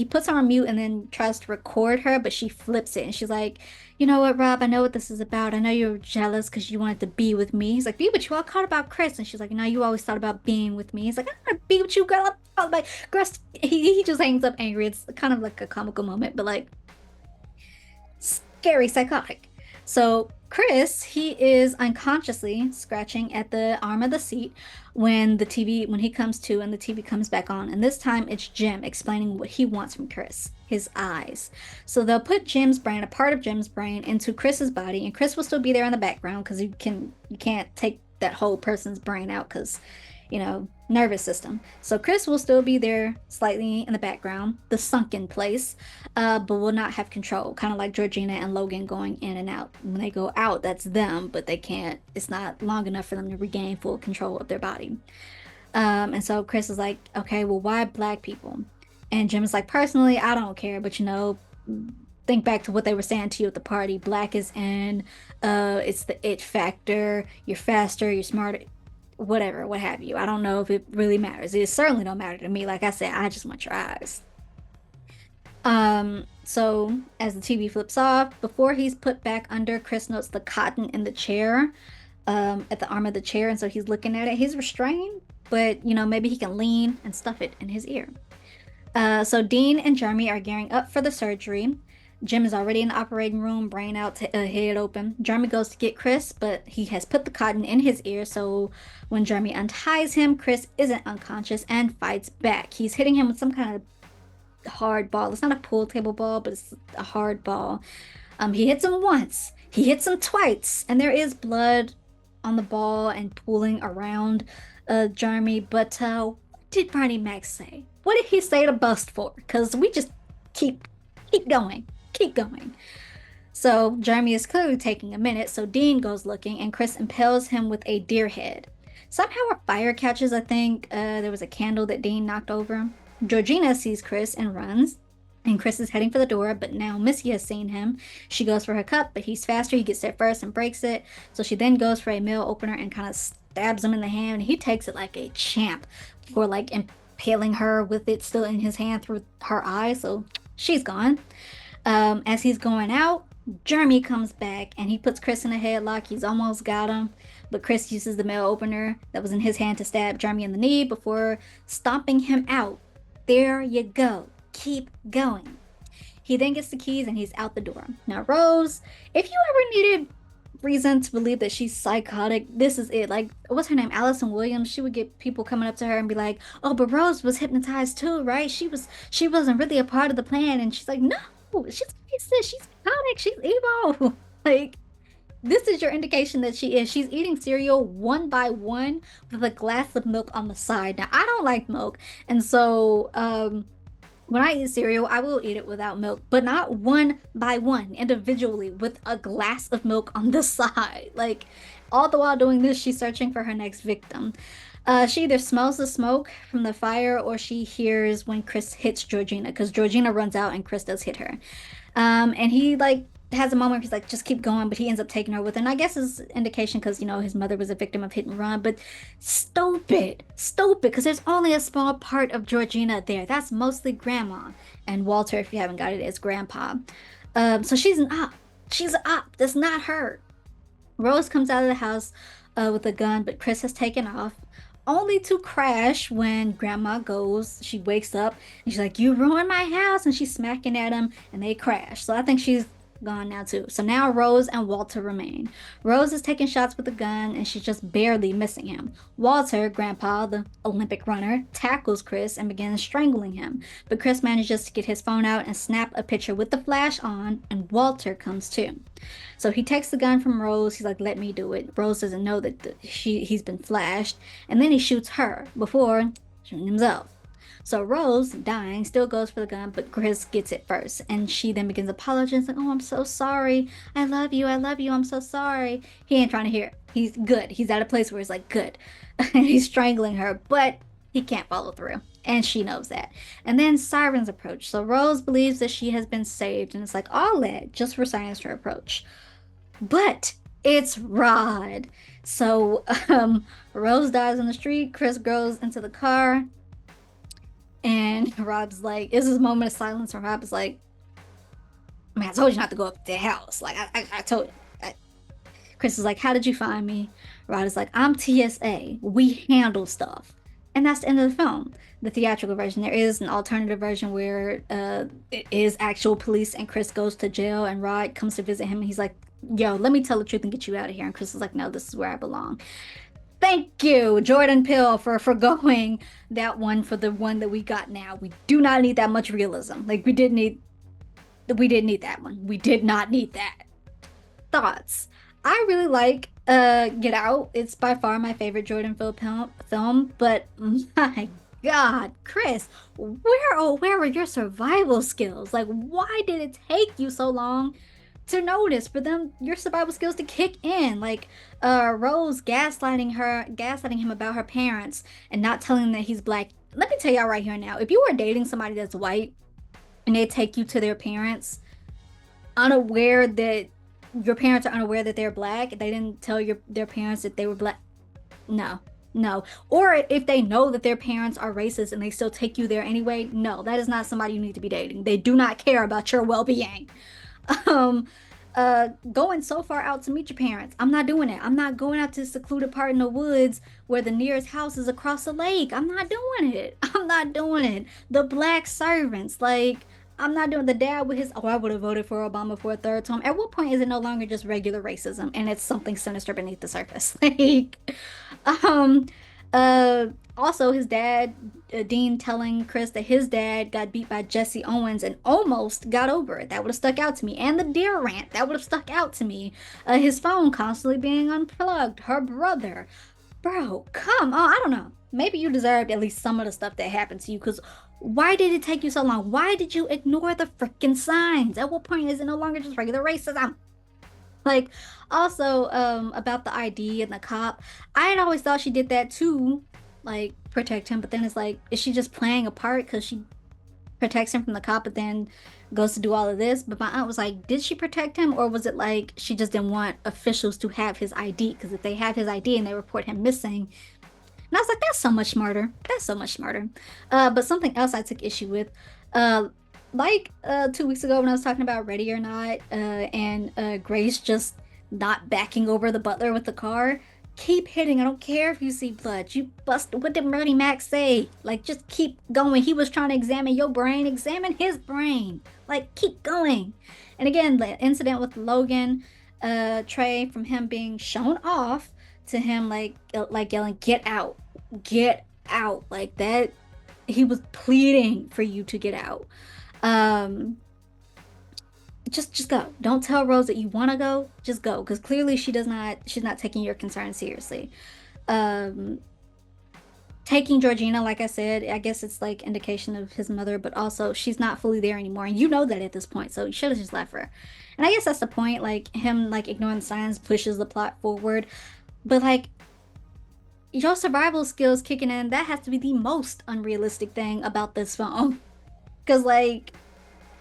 puts her on mute and then tries to record her, but she flips it. And she's like, you know what, Rob, I know what this is about. I know you're jealous because you wanted to be with me. He's like, be with you. I caught about Chris. And she's like, no, you always thought about being with me. He's like, I don't want to be with you, girl. I'm like, Chris, he just hangs up angry. It's kind of like a comical moment, but like, scary psychotic. So Chris, he is unconsciously scratching at the arm of the seat when he comes to and the TV comes back on. And this time it's Jim explaining what he wants from Chris, his eyes. So they'll put Jim's brain, a part of Jim's brain, into Chris's body, and Chris will still be there in the background because you can't take that whole person's brain out because nervous system. So Chris will still be there slightly in the background, the sunken place, but will not have control, kind of like Georgina and Logan going in and out. When they go out, that's them, but they can't, it's not long enough for them to regain full control of their body. And so Chris is like, okay, well, why black people? And Jim is like, personally, I don't care, but think back to what they were saying to you at the party. Black is in, it's the it factor, you're faster, you're smarter, whatever, what have you. I don't know if it really matters. It certainly don't matter to me. Like I said, I just want your eyes. So as the TV flips off, before he's put back under, Chris notes the cotton in the chair, at the arm of the chair, and so he's looking at it. He's restrained, but maybe he can lean and stuff it in his ear. So Dean and Jeremy are gearing up for the surgery. Jim is already in the operating room, brain out, head open. Jeremy goes to get Chris, but he has put the cotton in his ear, so when Jeremy unties him, Chris isn't unconscious and fights back. He's hitting him with some kind of hard ball. It's not a pool table ball, but it's a hard ball. He hits him once, he hits him twice, and there is blood on the ball and pooling around Jeremy. But what did Bernie Mac say? What did he say to bust for? Because we just keep going. Keep going. So Jeremy is clearly taking a minute, so Dean goes looking and Chris impales him with a deer head. Somehow a fire catches, I think. There was a candle that Dean knocked over. Georgina sees Chris and runs. And Chris is heading for the door, but now Missy has seen him. She goes for her cup, but he's faster. He gets there first and breaks it. So she then goes for a mail opener and kind of stabs him in the hand. He takes it like a champ for like impaling her with it still in his hand through her eye. So she's gone. As he's going out, Jeremy comes back and he puts Chris in a headlock. He's almost got him, but Chris uses the mail opener that was in his hand to stab Jeremy in the knee before stomping him out. There you go. Keep going. He then gets the keys and he's out the door. Now, Rose, if you ever needed reason to believe that she's psychotic, this is it. Like, what's her name? Allison Williams. She would get people coming up to her and be like, "Oh, but Rose was hypnotized too, right? She wasn't really a part of the plan." And she's like, "No, she's racist. She's psychotic. She's evil." Like, this is your indication that she is. She's eating cereal one by one with a glass of milk on the side. Now, I don't like milk, and so when I eat cereal, I will eat it without milk, but not one by one, individually, with a glass of milk on the side. Like, all the while doing this, she's searching for her next victim. She either smells the smoke from the fire or she hears when Chris hits Georgina, because Georgina runs out and Chris does hit her. And he like has a moment where he's like, just keep going, but he ends up taking her with him. And I guess is indication because his mother was a victim of hit and run, but stupid, because there's only a small part of Georgina there. That's mostly grandma. And Walter, if you haven't got it, is grandpa. So she's an op. She's an op. That's not her. Rose comes out of the house with a gun, but Chris has taken off, only to crash when Grandma goes. She wakes up and she's like, "You ruined my house," and she's smacking at him, and they crash. So I think she's gone now too. So now Rose and Walter remain. Rose is taking shots with a gun, and she's just barely missing him. Walter, Grandpa, the Olympic runner, tackles Chris and begins strangling him, but Chris manages to get his phone out and snap a picture with the flash on, and Walter comes too. So he takes the gun from Rose. He's like, "Let me do it." Rose doesn't know that he's been flashed, and then he shoots her before shooting himself. So Rose, dying, still goes for the gun, but Chris gets it first, and she then begins apologizing, like, "Oh, I'm so sorry. I love you. I'm so sorry." He ain't trying to hear it. He's good. He's at a place where he's like, good, and he's strangling her, but he can't follow through. And she knows that. And then sirens approach. So Rose believes that she has been saved, and it's like all that just for sirens to approach. But it's Rod. So Rose dies on the street. Chris goes into the car, and Rob's like, "This is a moment of silence." And Rob is like, "Man, I told you not to go up to the house. Like, I told you." Chris is like, "How did you find me?" Rod is like, "I'm TSA. We handle stuff." And that's the end of the film. The theatrical version. There is an alternative version where it is actual police and Chris goes to jail and Rod comes to visit him and he's like, "Yo, let me tell the truth and get you out of here." And Chris is like, "No, this is where I belong." Thank you, Jordan Peele, for going that one for the one that we got now. We do not need that much realism. Like we did need that one. We did not need that. Thoughts. I really like Get Out. It's by far my favorite Jordan Peele film, but my God, Chris, where were your survival skills? Like, why did it take you so long to notice for them your survival skills to kick in? Like Rose gaslighting him about her parents and not telling him that he's black. Let me tell y'all right here now, if you are dating somebody that's white and they take you to their parents unaware that your parents are unaware that they're black, they didn't tell their parents that they were black. No, no. Or if they know that their parents are racist and they still take you there anyway, no, that is not somebody you need to be dating. They do not care about your well-being. um Going so far out to meet your parents, I'm not doing it. I'm not going out to a secluded part in the woods where the nearest house is across the lake. I'm not doing it. I'm not doing it. The black servants, like, I'm not doing the dad with his, "Oh, I would have voted for Obama for a third term." At what point is it no longer just regular racism and it's something sinister beneath the surface? Like, um, uh, also his dad, Dean, telling Chris that his dad got beat by Jesse Owens and almost got over it. That would have stuck out to me. And the deer rant, that would have stuck out to me. His phone constantly being unplugged. Her brother. Bro, come on. I don't know. Maybe you deserved at least some of the stuff that happened to you, because why did it take you so long? Why did you ignore the freaking signs? At what point is it no longer just regular racism? Like, also, about the ID and the cop, I had always thought she did that to, like, protect him, but then it's like, is she just playing a part? Because protects him from the cop, but then goes to do all of this. But my aunt was like, did she protect him, or was it like she just didn't want officials to have his ID? Because if they have his ID and they report him missing, and I was like, that's so much smarter. That's so much smarter. But something else I took issue with, uh, 2 weeks ago when I was talking about Ready or Not, and Grace just not backing over the butler with the car. Keep hitting. I don't care if you see blood. You bust. What did Marty Max say? Like, just keep going. He was trying to examine your brain. Examine his brain. Like, keep going. And again, the incident with Logan, Trey, from him being shown off to him like yelling, "Get out, get out!" Like that. He was pleading for you to get out. Um, just go. Don't tell Rose that you want to go. Just go, because clearly she's not taking your concerns seriously. Um, taking Georgina, like I said, I guess it's like indication of his mother, but also she's not fully there anymore, and you know that at this point, so you should have just left her. And I guess that's the point. Like him, like ignoring the signs pushes the plot forward, but like your survival skills kicking in, that has to be the most unrealistic thing about this film. Because like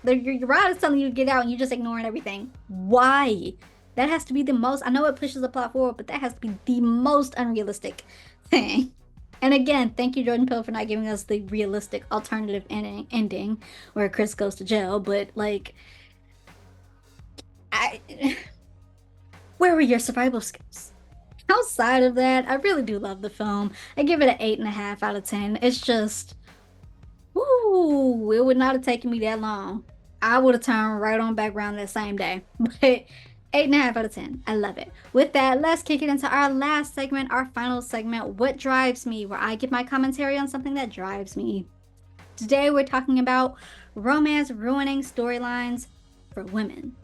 your rod is telling you to get out and you're just ignoring everything. Why? That has to be the most. I know it pushes the plot forward, but that has to be the most unrealistic thing. And again, thank you, Jordan Peele, for not giving us the realistic alternative ending where Chris goes to jail. But like, I, where were your survival skills? Outside of that, I really do love the film. I give it an 8.5 out of 10. It's just, ooh, it would not have taken me that long. I would have turned right on back around that same day. But 8.5 out of 10. I love it. With that, let's kick it into our last segment, our final segment, What Drives Me, where I give my commentary on something that drives me. Today, we're talking about romance ruining storylines for women.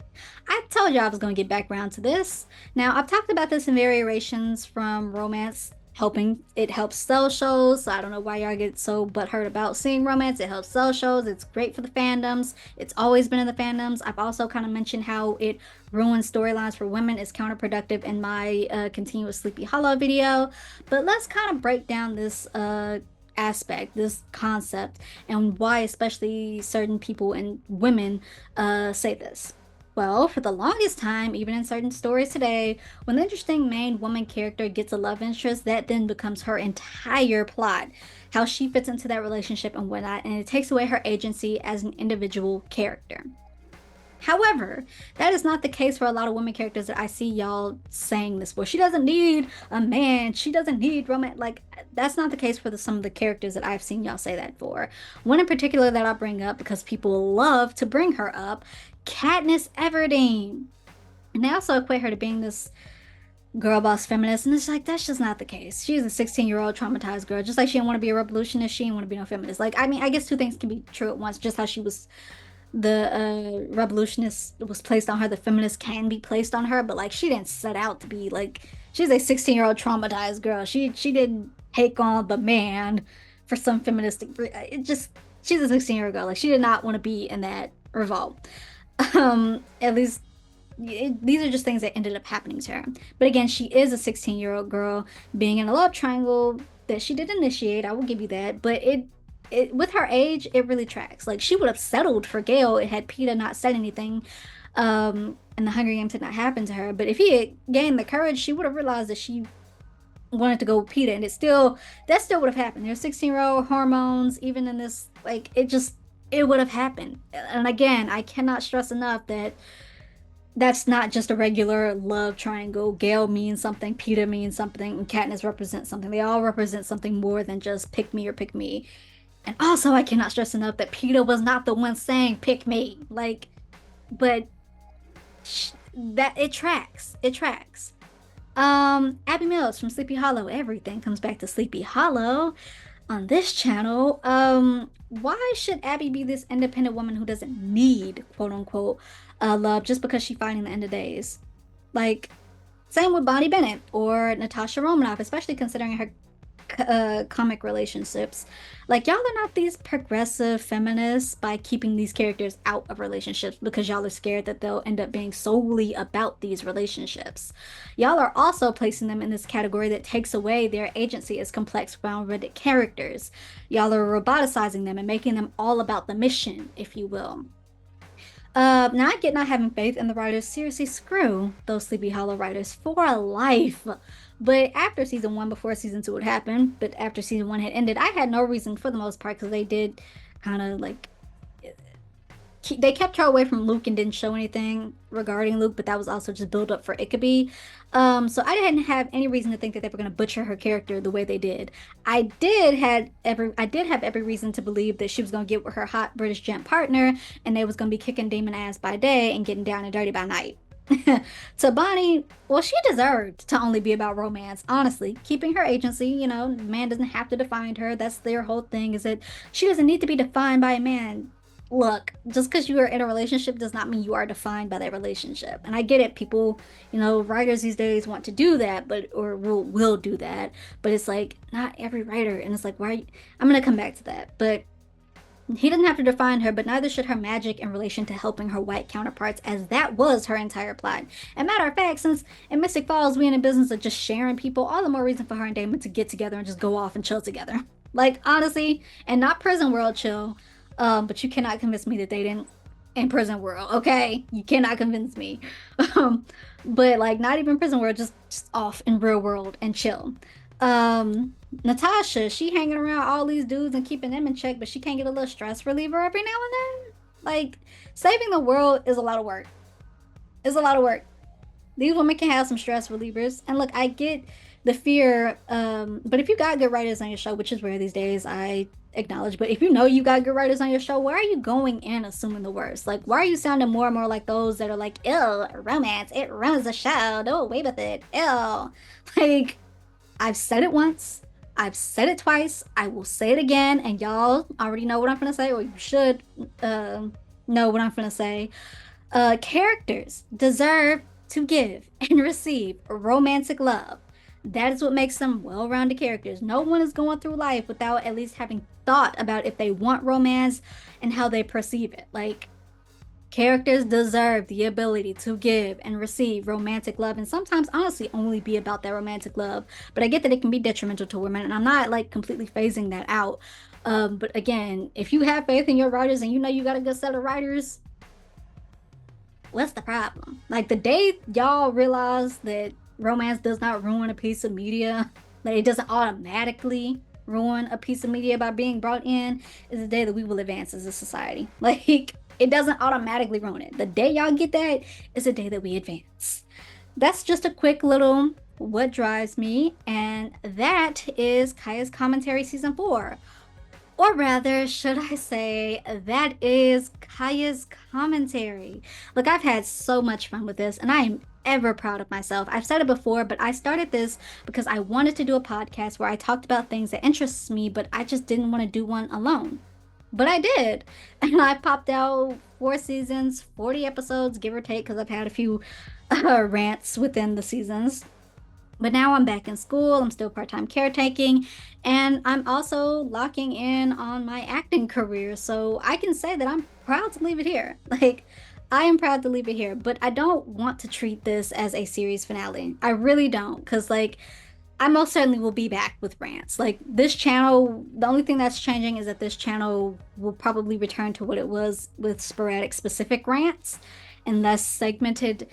I told you I was going to get back around to this. Now, I've talked about this in variations from romance helping it helps sell shows. So I don't know why y'all get so butthurt about seeing romance. It helps sell shows. It's great for the fandoms. It's always been in the fandoms. I've also kind of mentioned how it ruins storylines for women. Is counterproductive in my continuous Sleepy Hollow video. But let's kind of break down this aspect, this concept, and why especially certain people and women say this. Well, for the longest time, even in certain stories today, when the interesting main woman character gets a love interest, that then becomes her entire plot, how she fits into that relationship and whatnot, and it takes away her agency as an individual character. However, that is not the case for a lot of women characters that I see y'all saying this for. She doesn't need a man. She doesn't need romance. Like, that's not the case for some of the characters that I've seen y'all say that for. One in particular that I'll bring up because people love to bring her up, Katniss Everdeen. And they also equate her to being this girl boss feminist, and it's like, that's just not the case. She's a 16-year-old traumatized girl. Just like she didn't want to be a revolutionist, she didn't want to be no feminist. Like, I mean, I guess two things can be true at once. Just how she was the revolutionist was placed on her, the feminist can be placed on her, but like she didn't set out to be like, she's a 16-year-old traumatized girl. She didn't take on the man for some feministic, it just, she's a 16-year-old girl. Like she did not want to be in that revolt. At least these are just things that ended up happening to her. But again, she is a 16-year-old girl being in a love triangle that she did initiate. I will give you that. But it with her age, it really tracks. Like she would have settled for Gale had Peeta not said anything, and the Hunger Games had not happened to her. But if he had gained the courage, she would have realized that she wanted to go with Peeta, and that still would have happened. There's 16-year-old hormones, even in this, like it would have happened. And again, I cannot stress enough that that's not just a regular love triangle. Gale means something, Peeta means something, and Katniss represents something. They all represent something more than just pick me or pick me. And also, I cannot stress enough that Peeta was not the one saying pick me. Like, but that it tracks. It tracks. Abby Mills from Sleepy Hollow. Everything comes back to Sleepy Hollow on this channel. Why should Abby be this independent woman who doesn't need quote unquote love just because she's fighting the end of days? Like, same with Bonnie Bennett or Natasha Romanoff, especially considering her comic relationships. Like, y'all are not these progressive feminists by keeping these characters out of relationships because y'all are scared that they'll end up being solely about these relationships. Y'all are also placing them in this category that takes away their agency as complex, well-rounded characters. Y'all are roboticizing them and making them all about the mission, if you will. Now I get not having faith in the writers. Seriously, screw those Sleepy Hollow writers for life. But after season one, before season two would happen, but after season one had ended, I had no reason for the most part because they did kind of like they kept her away from Luke and didn't show anything regarding Luke, but that was also just build up for Ickaby. So I didn't have any reason to think that they were going to butcher her character the way they did. I did have every reason to believe that she was going to get with her hot British gent partner, and they was going to be kicking demon ass by day and getting down and dirty by night. To Bonnie, well, she deserved to only be about romance, honestly. Keeping her agency, man doesn't have to define her. That's their whole thing, is that she doesn't need to be defined by a man. Look, just because you are in a relationship does not mean you are defined by that relationship. And I get it, people, writers these days want to do that, or will do that. But it's like, not every writer. And it's like, why? I'm going to come back to that. But he doesn't have to define her, but neither should her magic in relation to helping her white counterparts, as that was her entire plot. And matter of fact, since in Mystic Falls we in the business of just sharing people, all the more reason for her and Damon to get together and just go off and chill together. Like, honestly, and not prison world chill. But you cannot convince me that they didn't in prison world, okay? You cannot convince me. Um, but like not even prison world, just off in real world and chill. Natasha, she hanging around all these dudes and keeping them in check, but she can't get a little stress reliever every now and then. Like, saving the world is a lot of work. It's a lot of work. These women can have some stress relievers. And look, I get the fear, but if you got good writers on your show, which is rare these days, I acknowledge, but if you know you got good writers on your show, why are you going in assuming the worst? Like, why are you sounding more and more like those that are like, ew, romance, it ruins the show, do away with it, ew. Like, I've said it once, I've said it twice, I will say it again, and y'all already know what I'm gonna say, or you should know what I'm gonna say. Characters deserve to give and receive romantic love. That is what makes them well-rounded characters. No one is going through life without at least having thought about if they want romance and how they perceive it. Like, characters deserve the ability to give and receive romantic love, and sometimes honestly only be about that romantic love. But I get that it can be detrimental to women, and I'm not like completely phasing that out. But again, if you have faith in your writers and you know you got a good set of writers, what's the problem? Like, the day y'all realize that romance does not ruin a piece of media, that it doesn't automatically ruin a piece of media by being brought in, is the day that we will advance as a society. Like, it doesn't automatically ruin it. The day y'all get that is the day that we advance. That's just a quick little what drives me, and that is Kaya's Commentary Season 4. Or rather, should I say, that is Kaya's commentary. Look, I've had so much fun with this, and I am ever proud of myself. I've said it before, but I started this because I wanted to do a podcast where I talked about things that interests me, but I just didn't want to do one alone. But I did. And I popped out 4 seasons, 40 episodes, give or take, because I've had a few rants within the seasons. But now I'm back in school, I'm still part-time caretaking, and I'm also locking in on my acting career. So I can say that I'm proud to leave it here. Like, I am proud to leave it here, but I don't want to treat this as a series finale. I really don't, because like, I most certainly will be back with rants. Like, this channel, the only thing that's changing is that this channel will probably return to what it was with sporadic specific rants and less segmented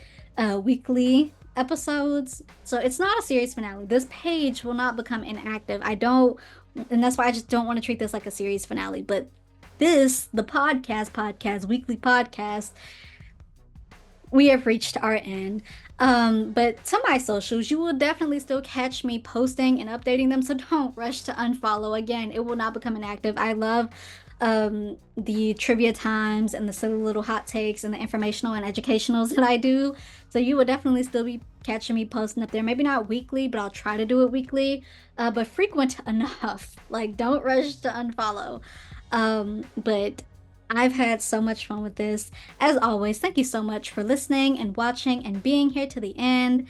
weekly episodes. So it's not a series finale. This page will not become inactive. And that's why I just don't want to treat this like a series finale. But this, the weekly podcast, we have reached our end. But to my socials, you will definitely still catch me posting and updating them, so don't rush to unfollow. Again, it will not become inactive. I love the trivia times and the silly little hot takes and the informational and educationals that I do. So you will definitely still be catching me posting up there. Maybe not weekly, but I'll try to do it weekly, but frequent enough. Like, don't rush to unfollow. But I've had so much fun with this. As always, thank you so much for listening and watching and being here to the end.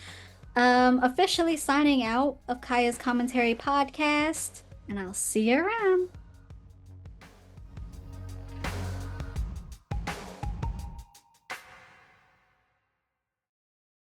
Officially signing out of Kaya's Commentary podcast, and I'll see you around.